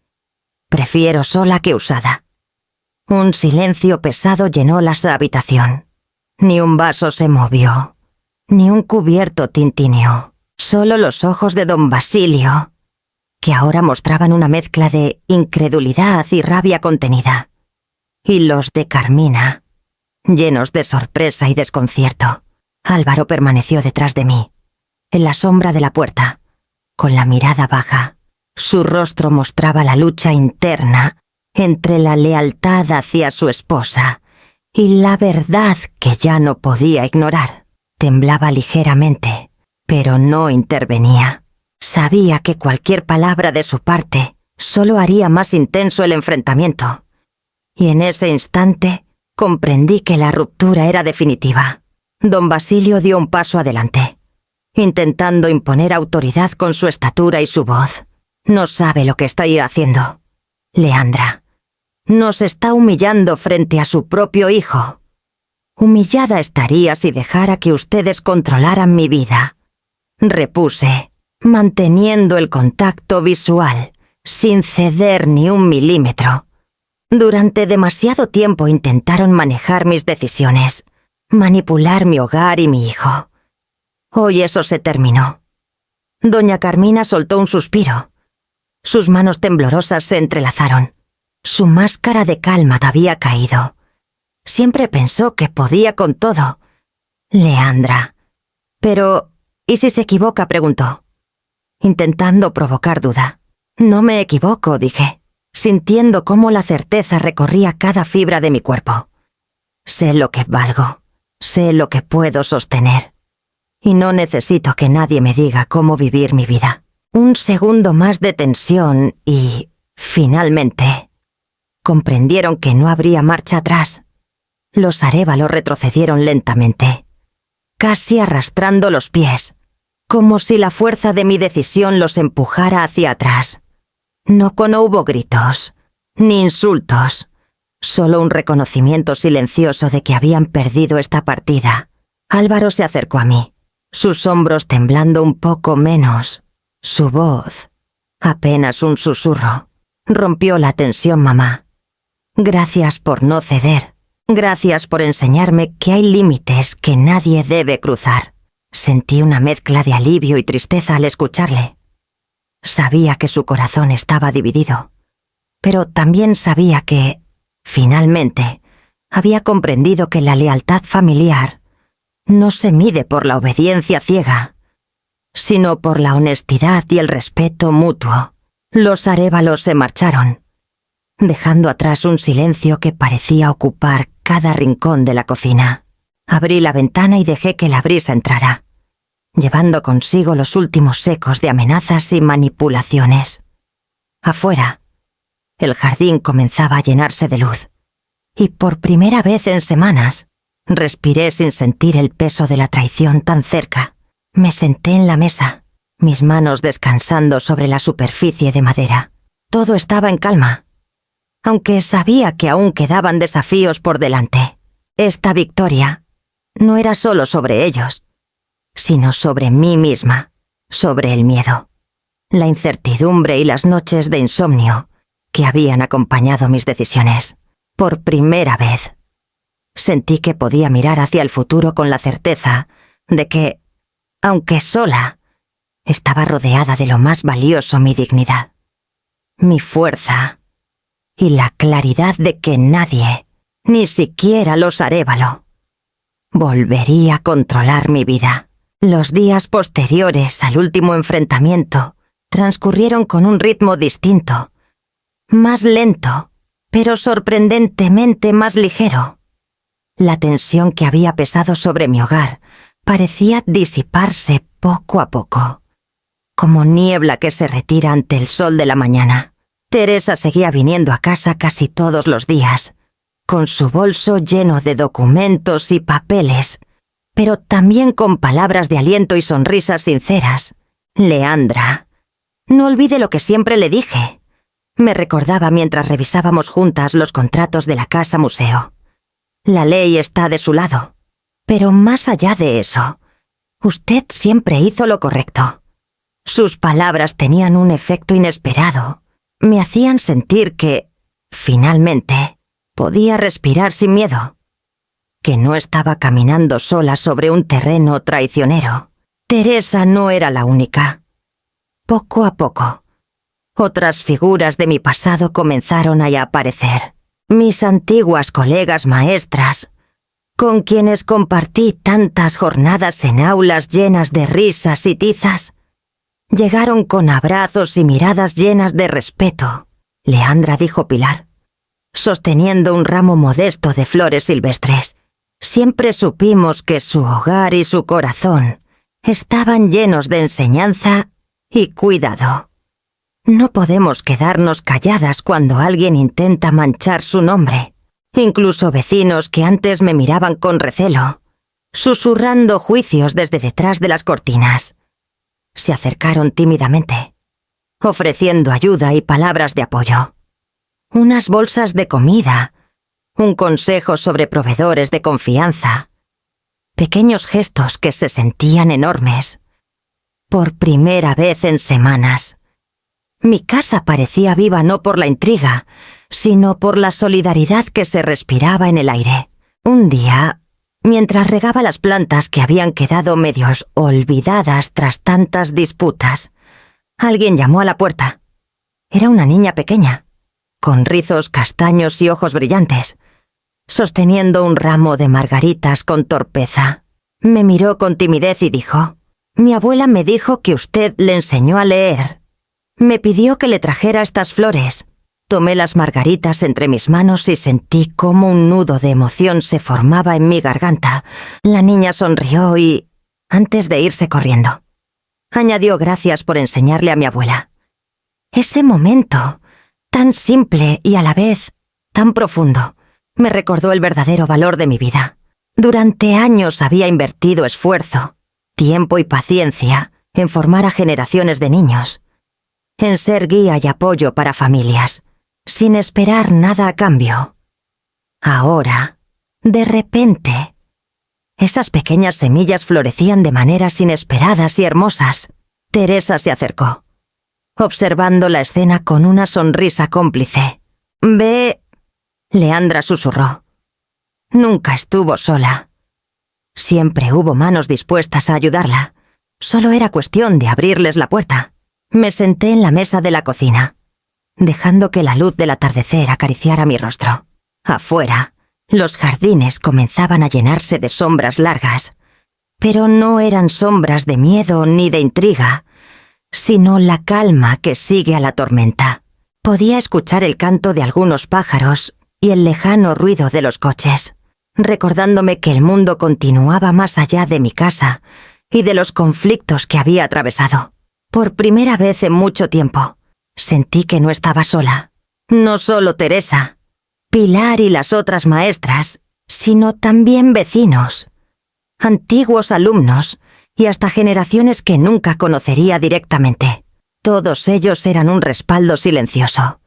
«Prefiero sola que usada». Un silencio pesado llenó la habitación. Ni un vaso se movió, ni un cubierto tintineó. Solo los ojos de don Basilio, que ahora mostraban una mezcla de incredulidad y rabia contenida, y los de Carmina, llenos de sorpresa y desconcierto. Álvaro permaneció detrás de mí, en la sombra de la puerta, con la mirada baja. Su rostro mostraba la lucha interna entre la lealtad hacia su esposa y la verdad que ya no podía ignorar. Temblaba ligeramente, pero no intervenía. Sabía que cualquier palabra de su parte solo haría más intenso el enfrentamiento, y en ese instante comprendí que la ruptura era definitiva. Don Basilio dio un paso adelante, intentando imponer autoridad con su estatura y su voz. «No sabe lo que estoy haciendo, Leandra. Nos está humillando frente a su propio hijo. Humillada estaría si dejara que ustedes controlaran mi vida», repuse, manteniendo el contacto visual, sin ceder ni un milímetro. Durante demasiado tiempo intentaron manejar mis decisiones, manipular mi hogar y mi hijo. Hoy eso se terminó. Doña Carmina soltó un suspiro. Sus manos temblorosas se entrelazaron. Su máscara de calma había caído. Siempre pensó que podía con todo. «Leandra». «Pero, ¿y si se equivoca?», preguntó, intentando provocar duda. «No me equivoco», dije, sintiendo cómo la certeza recorría cada fibra de mi cuerpo. «Sé lo que valgo, sé lo que puedo sostener, y no necesito que nadie me diga cómo vivir mi vida». Un segundo más de tensión y, finalmente, comprendieron que no habría marcha atrás. Los Arévalo retrocedieron lentamente, casi arrastrando los pies, como si la fuerza de mi decisión los empujara hacia atrás. No hubo gritos, ni insultos, solo un reconocimiento silencioso de que habían perdido esta partida. Álvaro se acercó a mí, sus hombros temblando un poco menos. Su voz, apenas un susurro, rompió la tensión. «Mamá, gracias por no ceder. Gracias por enseñarme que hay límites que nadie debe cruzar». Sentí una mezcla de alivio y tristeza al escucharle. Sabía que su corazón estaba dividido, pero también sabía que, finalmente, había comprendido que la lealtad familiar no se mide por la obediencia ciega, sino por la honestidad y el respeto mutuo. Los Arévalo se marcharon, dejando atrás un silencio que parecía ocupar cada rincón de la cocina. Abrí la ventana y dejé que la brisa entrara, llevando consigo los últimos ecos de amenazas y manipulaciones. Afuera, el jardín comenzaba a llenarse de luz, y por primera vez en semanas, respiré sin sentir el peso de la traición tan cerca. Me senté en la mesa, mis manos descansando sobre la superficie de madera. Todo estaba en calma. aunque sabía que aún quedaban desafíos por delante. Esta victoria no era solo sobre ellos, sino sobre mí misma, sobre el miedo, la incertidumbre y las noches de insomnio que habían acompañado mis decisiones. Por primera vez, sentí que podía mirar hacia el futuro con la certeza de que, aunque sola, estaba rodeada de lo más valioso: mi dignidad, mi fuerza y la claridad de que nadie, ni siquiera los Arévalo, volvería a controlar mi vida. Los días posteriores al último enfrentamiento transcurrieron con un ritmo distinto, más lento, pero sorprendentemente más ligero. La tensión que había pesado sobre mi hogar parecía disiparse poco a poco, como niebla que se retira ante el sol de la mañana. Teresa seguía viniendo a casa casi todos los días, con su bolso lleno de documentos y papeles, pero también con palabras de aliento y sonrisas sinceras. Leandra, no olvide lo que siempre le dije, me recordaba mientras revisábamos juntas los contratos de la casa museo. La ley está de su lado, pero más allá de eso, usted siempre hizo lo correcto. Sus palabras tenían un efecto inesperado. Me hacían sentir que, finalmente, podía respirar sin miedo, que no estaba caminando sola sobre un terreno traicionero. Teresa no era la única. Poco a poco, otras figuras de mi pasado comenzaron a aparecer. Mis antiguas colegas maestras, con quienes compartí tantas jornadas en aulas llenas de risas y tizas, llegaron con abrazos y miradas llenas de respeto. Leandra, dijo Pilar, sosteniendo un ramo modesto de flores silvestres. Siempre supimos que su hogar y su corazón estaban llenos de enseñanza y cuidado. No podemos quedarnos calladas cuando alguien intenta manchar su nombre. Incluso vecinos que antes me miraban con recelo, susurrando juicios desde detrás de las cortinas, se acercaron tímidamente, ofreciendo ayuda y palabras de apoyo. Unas bolsas de comida, un consejo sobre proveedores de confianza, pequeños gestos que se sentían enormes. Por primera vez en semanas, mi casa parecía viva no por la intriga, sino por la solidaridad que se respiraba en el aire. Un día, mientras regaba las plantas que habían quedado medios olvidadas tras tantas disputas, alguien llamó a la puerta. Era una niña pequeña, con rizos castaños y ojos brillantes, sosteniendo un ramo de margaritas con torpeza. Me miró con timidez y dijo: «Mi abuela me dijo que usted le enseñó a leer. Me pidió que le trajera estas flores». Tomé las margaritas entre mis manos y sentí cómo un nudo de emoción se formaba en mi garganta. La niña sonrió y, antes de irse corriendo, añadió gracias por enseñarle a mi abuela. Ese momento, tan simple y a la vez tan profundo, me recordó el verdadero valor de mi vida. Durante años había invertido esfuerzo, tiempo y paciencia en formar a generaciones de niños, en ser guía y apoyo para familias, sin esperar nada a cambio. Ahora, de repente, esas pequeñas semillas florecían de maneras inesperadas y hermosas. Teresa se acercó, observando la escena con una sonrisa cómplice. «Ve», Leandra susurró. Nunca estuvo sola. Siempre hubo manos dispuestas a ayudarla. Solo era cuestión de abrirles la puerta. Me senté en la mesa de la cocina, dejando que la luz del atardecer acariciara mi rostro. Afuera, los jardines comenzaban a llenarse de sombras largas, pero no eran sombras de miedo ni de intriga, sino la calma que sigue a la tormenta. Podía escuchar el canto de algunos pájaros y el lejano ruido de los coches, recordándome que el mundo continuaba más allá de mi casa y de los conflictos que había atravesado. Por primera vez en mucho tiempo, sentí que no estaba sola. No solo Teresa, Pilar y las otras maestras, sino también vecinos, antiguos alumnos y hasta generaciones que nunca conocería directamente. Todos ellos eran un respaldo silencioso,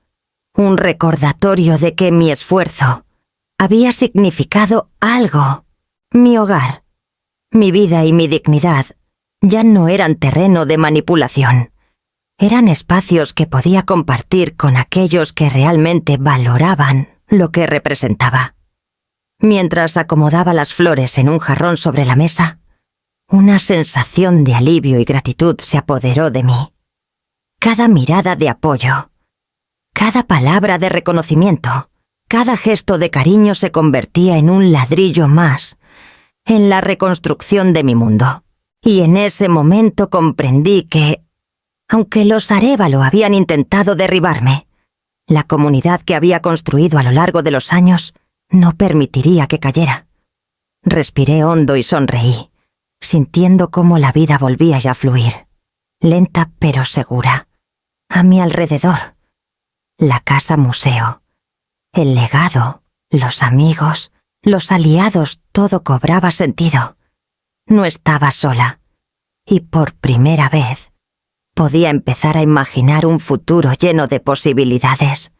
un recordatorio de que mi esfuerzo había significado algo. Mi hogar, mi vida y mi dignidad ya no eran terreno de manipulación. Eran espacios que podía compartir con aquellos que realmente valoraban lo que representaba. Mientras acomodaba las flores en un jarrón sobre la mesa, una sensación de alivio y gratitud se apoderó de mí. Cada mirada de apoyo, cada palabra de reconocimiento, cada gesto de cariño se convertía en un ladrillo más en la reconstrucción de mi mundo. Y en ese momento comprendí que, aunque los Arévalo habían intentado derribarme, la comunidad que había construido a lo largo de los años no permitiría que cayera. Respiré hondo y sonreí, sintiendo cómo la vida volvía ya a fluir, lenta pero segura. A mi alrededor, la casa museo, el legado, los amigos, los aliados, todo cobraba sentido. No estaba sola, y por primera vez podía empezar a imaginar un futuro lleno de posibilidades,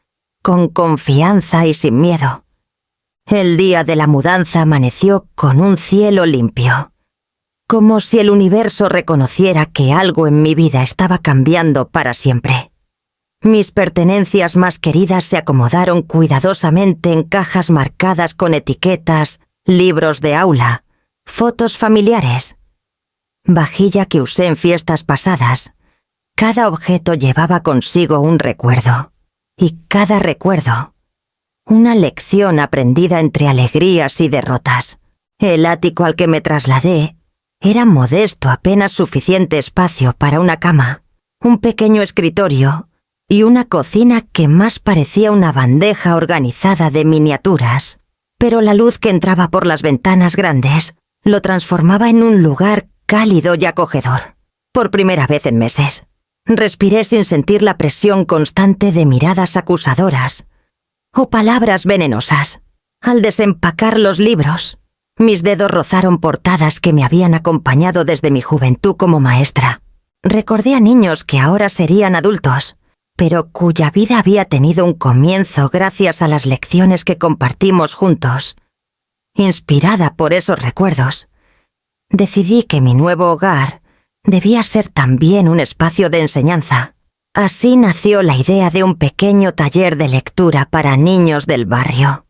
con confianza y sin miedo. El día de la mudanza amaneció con un cielo limpio, como si el universo reconociera que algo en mi vida estaba cambiando para siempre. Mis pertenencias más queridas se acomodaron cuidadosamente en cajas marcadas con etiquetas, libros de aula, fotos familiares, vajilla que usé en fiestas pasadas. Cada objeto llevaba consigo un recuerdo, y cada recuerdo, una lección aprendida entre alegrías y derrotas. El ático al que me trasladé era modesto, apenas suficiente espacio para una cama, un pequeño escritorio y una cocina que más parecía una bandeja organizada de miniaturas. Pero la luz que entraba por las ventanas grandes lo transformaba en un lugar cálido y acogedor. Por primera vez en meses, respiré sin sentir la presión constante de miradas acusadoras o palabras venenosas. Al desempacar los libros, mis dedos rozaron portadas que me habían acompañado desde mi juventud como maestra. Recordé a niños que ahora serían adultos, pero cuya vida había tenido un comienzo gracias a las lecciones que compartimos juntos. Inspirada por esos recuerdos, decidí que mi nuevo hogar debía ser también un espacio de enseñanza. Así nació la idea de un pequeño taller de lectura para niños del barrio.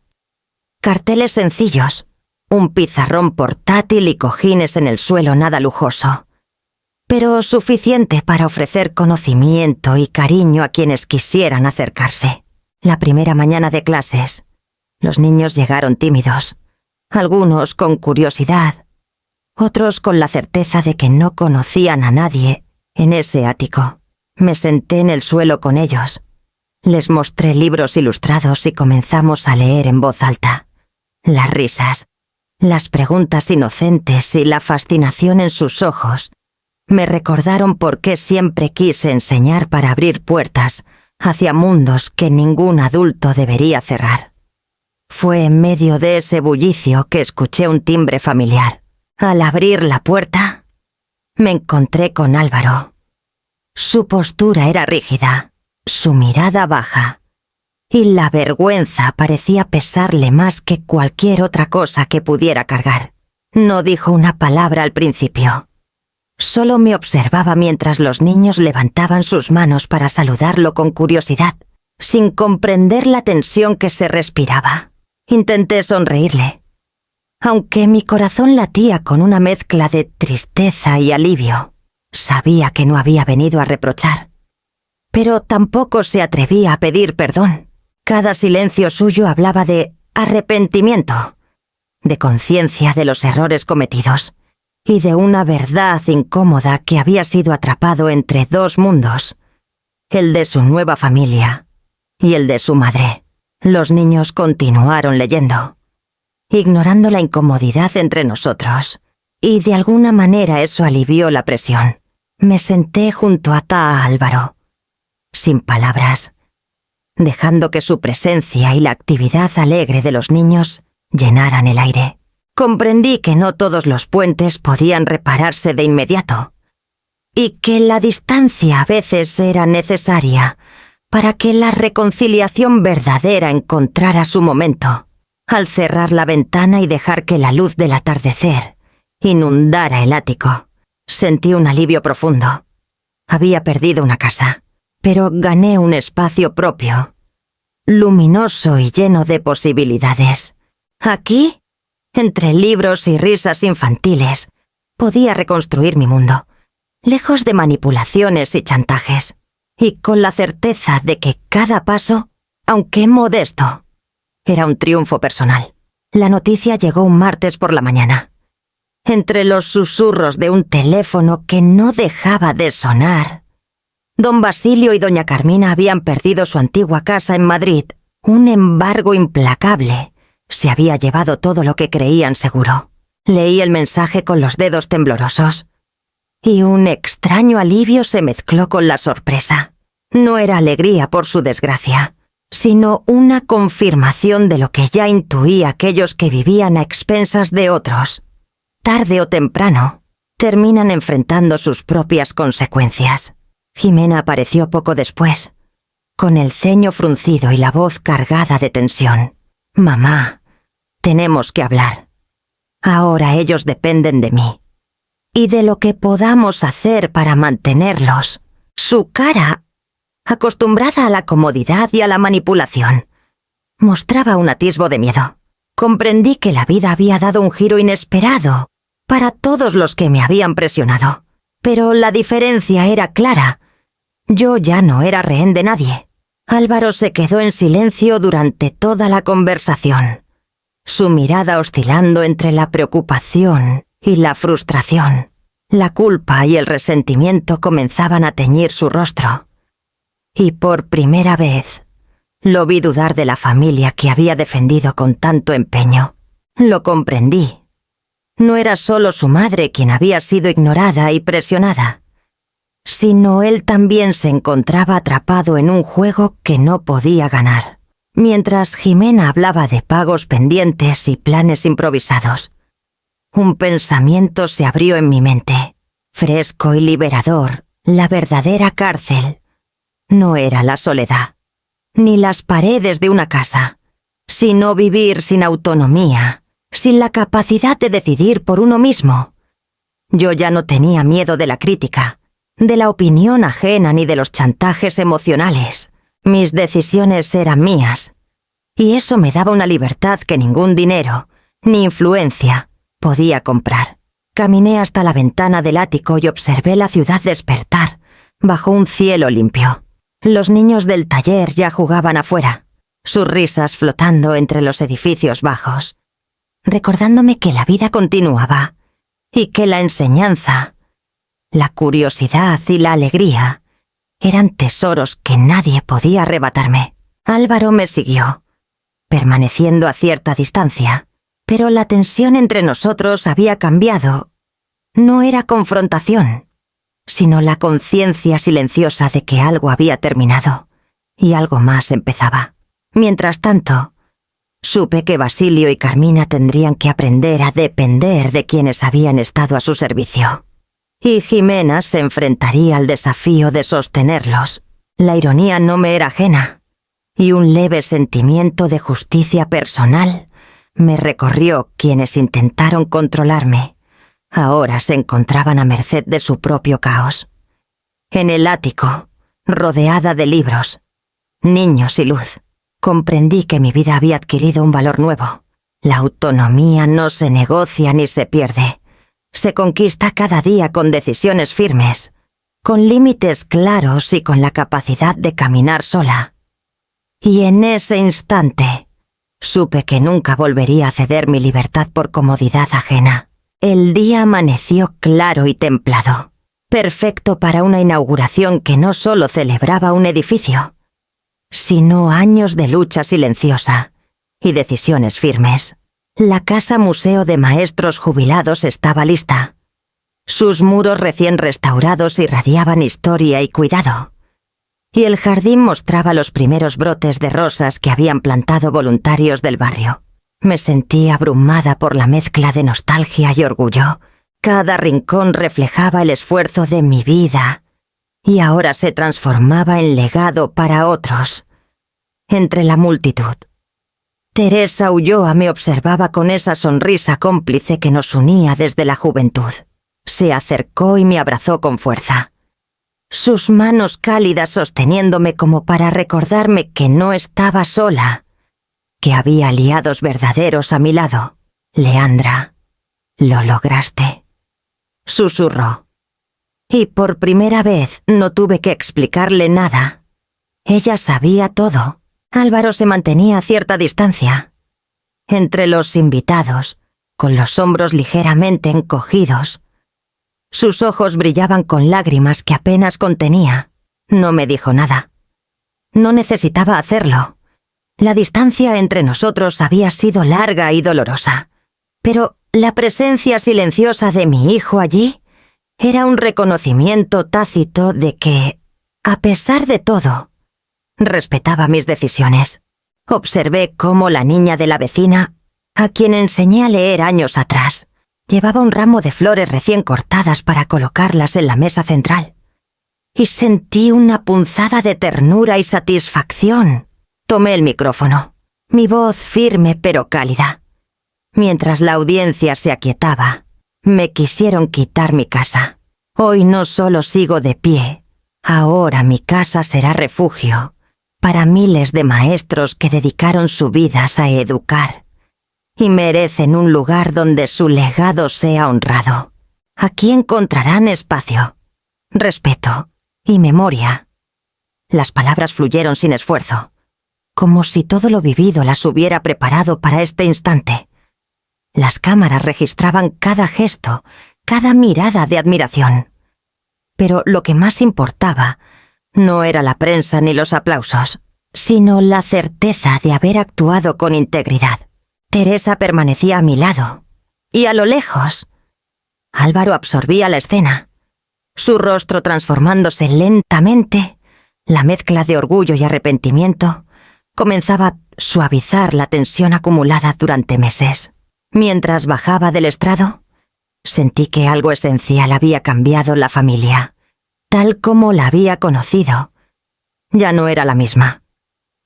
Carteles sencillos, un pizarrón portátil y cojines en el suelo nada lujoso, pero suficiente para ofrecer conocimiento y cariño a quienes quisieran acercarse. La primera mañana de clases, los niños llegaron tímidos, algunos con curiosidad, otros con la certeza de que no conocían a nadie en ese ático. Me senté en el suelo con ellos, les mostré libros ilustrados y comenzamos a leer en voz alta. Las risas, las preguntas inocentes y la fascinación en sus ojos me recordaron por qué siempre quise enseñar para abrir puertas hacia mundos que ningún adulto debería cerrar. Fue en medio de ese bullicio que escuché un timbre familiar. Al abrir la puerta, me encontré con Álvaro. Su postura era rígida, su mirada baja, y la vergüenza parecía pesarle más que cualquier otra cosa que pudiera cargar. No dijo una palabra al principio. Solo me observaba mientras los niños levantaban sus manos para saludarlo con curiosidad, sin comprender la tensión que se respiraba. Intenté sonreírle, aunque mi corazón latía con una mezcla de tristeza y alivio. Sabía que no había venido a reprochar, pero tampoco se atrevía a pedir perdón. Cada silencio suyo hablaba de arrepentimiento, de conciencia de los errores cometidos y de una verdad incómoda que había sido atrapado entre dos mundos, el de su nueva familia y el de su madre. Los niños continuaron leyendo, ignorando la incomodidad entre nosotros, y de alguna manera eso alivió la presión. Me senté junto a Álvaro, sin palabras, dejando que su presencia y la actividad alegre de los niños llenaran el aire. Comprendí que no todos los puentes podían repararse de inmediato, y que la distancia a veces era necesaria para que la reconciliación verdadera encontrara su momento, al cerrar la ventana y dejar que la luz del atardecer inundara el ático. Sentí un alivio profundo. Había perdido una casa, pero gané un espacio propio, luminoso y lleno de posibilidades. Aquí, entre libros y risas infantiles, podía reconstruir mi mundo, lejos de manipulaciones y chantajes, y con la certeza de que cada paso, aunque modesto, era un triunfo personal. La noticia llegó un martes por la mañana. Entre los susurros de un teléfono que no dejaba de sonar, don Basilio y doña Carmina habían perdido su antigua casa en Madrid. Un embargo implacable se había llevado todo lo que creían seguro. Leí el mensaje con los dedos temblorosos, y un extraño alivio se mezcló con la sorpresa. No era alegría por su desgracia, sino una confirmación de lo que ya intuía aquellos que vivían a expensas de otros. Tarde o temprano, terminan enfrentando sus propias consecuencias. Jimena apareció poco después, con el ceño fruncido y la voz cargada de tensión. «Mamá, tenemos que hablar. Ahora ellos dependen de mí y de lo que podamos hacer para mantenerlos». Su cara, acostumbrada a la comodidad y a la manipulación, mostraba un atisbo de miedo. Comprendí que la vida había dado un giro inesperado para todos los que me habían presionado, pero la diferencia era clara. Yo ya no era rehén de nadie. Álvaro se quedó en silencio durante toda la conversación, su mirada oscilando entre la preocupación y la frustración. La culpa y el resentimiento comenzaban a teñir su rostro, y por primera vez lo vi dudar de la familia que había defendido con tanto empeño. Lo comprendí. No era solo su madre quien había sido ignorada y presionada, sino él también se encontraba atrapado en un juego que no podía ganar. Mientras Jimena hablaba de pagos pendientes y planes improvisados, un pensamiento se abrió en mi mente, fresco y liberador. La verdadera cárcel no era la soledad, ni las paredes de una casa, sino vivir sin autonomía, sin la capacidad de decidir por uno mismo. Yo ya no tenía miedo de la crítica, de la opinión ajena ni de los chantajes emocionales. Mis decisiones eran mías, y eso me daba una libertad que ningún dinero, ni influencia, podía comprar. Caminé hasta la ventana del ático y observé la ciudad despertar, bajo un cielo limpio. Los niños del taller ya jugaban afuera, sus risas flotando entre los edificios bajos, recordándome que la vida continuaba, y que la enseñanza, la curiosidad y la alegría eran tesoros que nadie podía arrebatarme. Álvaro me siguió, permaneciendo a cierta distancia, pero la tensión entre nosotros había cambiado. No era confrontación, sino la conciencia silenciosa de que algo había terminado y algo más empezaba. Mientras tanto, supe que Basilio y Carmina tendrían que aprender a depender de quienes habían estado a su servicio, y Jimena se enfrentaría al desafío de sostenerlos. La ironía no me era ajena, y un leve sentimiento de justicia personal me recorrió. Quienes intentaron controlarme ahora se encontraban a merced de su propio caos. En el ático, rodeada de libros, niños y luz, comprendí que mi vida había adquirido un valor nuevo. La autonomía no se negocia ni se pierde. Se conquista cada día con decisiones firmes, con límites claros y con la capacidad de caminar sola. Y en ese instante, supe que nunca volvería a ceder mi libertad por comodidad ajena. El día amaneció claro y templado, perfecto para una inauguración que no solo celebraba un edificio, sino años de lucha silenciosa y decisiones firmes. La casa museo de maestros jubilados estaba lista. Sus muros recién restaurados irradiaban historia y cuidado, y el jardín mostraba los primeros brotes de rosas que habían plantado voluntarios del barrio. Me sentí abrumada por la mezcla de nostalgia y orgullo. Cada rincón reflejaba el esfuerzo de mi vida y ahora se transformaba en legado para otros. Entre la multitud, Teresa Ulloa me observaba con esa sonrisa cómplice que nos unía desde la juventud. Se acercó y me abrazó con fuerza. Sus manos cálidas sosteniéndome como para recordarme que no estaba sola, que había aliados verdaderos a mi lado. Leandra, lo lograste, susurró. Y por primera vez no tuve que explicarle nada. Ella sabía todo. Álvaro se mantenía a cierta distancia. Entre los invitados, con los hombros ligeramente encogidos, sus ojos brillaban con lágrimas que apenas contenía. No me dijo nada. No necesitaba hacerlo. La distancia entre nosotros había sido larga y dolorosa. Pero la presencia silenciosa de mi hijo allí era un reconocimiento tácito de que, a pesar de todo, respetaba mis decisiones. Observé cómo la niña de la vecina, a quien enseñé a leer años atrás, llevaba un ramo de flores recién cortadas para colocarlas en la mesa central. Y sentí una punzada de ternura y satisfacción. Tomé el micrófono, mi voz firme pero cálida. Mientras la audiencia se aquietaba, me quisieron quitar mi casa. Hoy no solo sigo de pie, ahora mi casa será refugio para miles de maestros que dedicaron sus vidas a educar y merecen un lugar donde su legado sea honrado. Aquí encontrarán espacio, respeto y memoria. Las palabras fluyeron sin esfuerzo, como si todo lo vivido las hubiera preparado para este instante. Las cámaras registraban cada gesto, cada mirada de admiración. Pero lo que más importaba no era la prensa ni los aplausos, sino la certeza de haber actuado con integridad. Teresa permanecía a mi lado, y a lo lejos, Álvaro absorbía la escena, su rostro transformándose lentamente. La mezcla de orgullo y arrepentimiento comenzaba a suavizar la tensión acumulada durante meses. Mientras bajaba del estrado, sentí que algo esencial había cambiado la familia, tal como la había conocido. Ya no era la misma.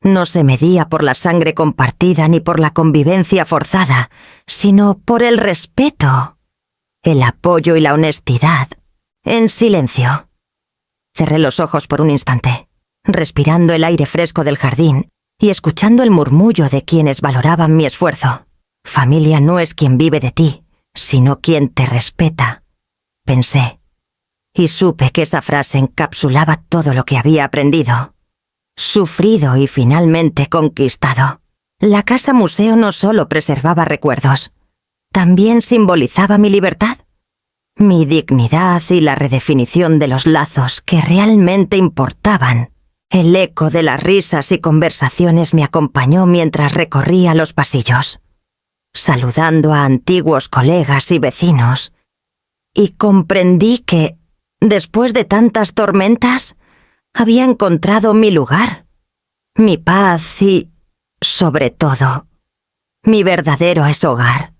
No se medía por la sangre compartida ni por la convivencia forzada, sino por el respeto, el apoyo y la honestidad, en silencio. Cerré los ojos por un instante, respirando el aire fresco del jardín y escuchando el murmullo de quienes valoraban mi esfuerzo. Familia no es quien vive de ti, sino quien te respeta, pensé, y supe que esa frase encapsulaba todo lo que había aprendido, sufrido y finalmente conquistado. La casa museo no solo preservaba recuerdos, también simbolizaba mi libertad, mi dignidad y la redefinición de los lazos que realmente importaban. El eco de las risas y conversaciones me acompañó mientras recorría los pasillos, saludando a antiguos colegas y vecinos, y comprendí que, después de tantas tormentas, había encontrado mi lugar, mi paz y, sobre todo, mi verdadero hogar.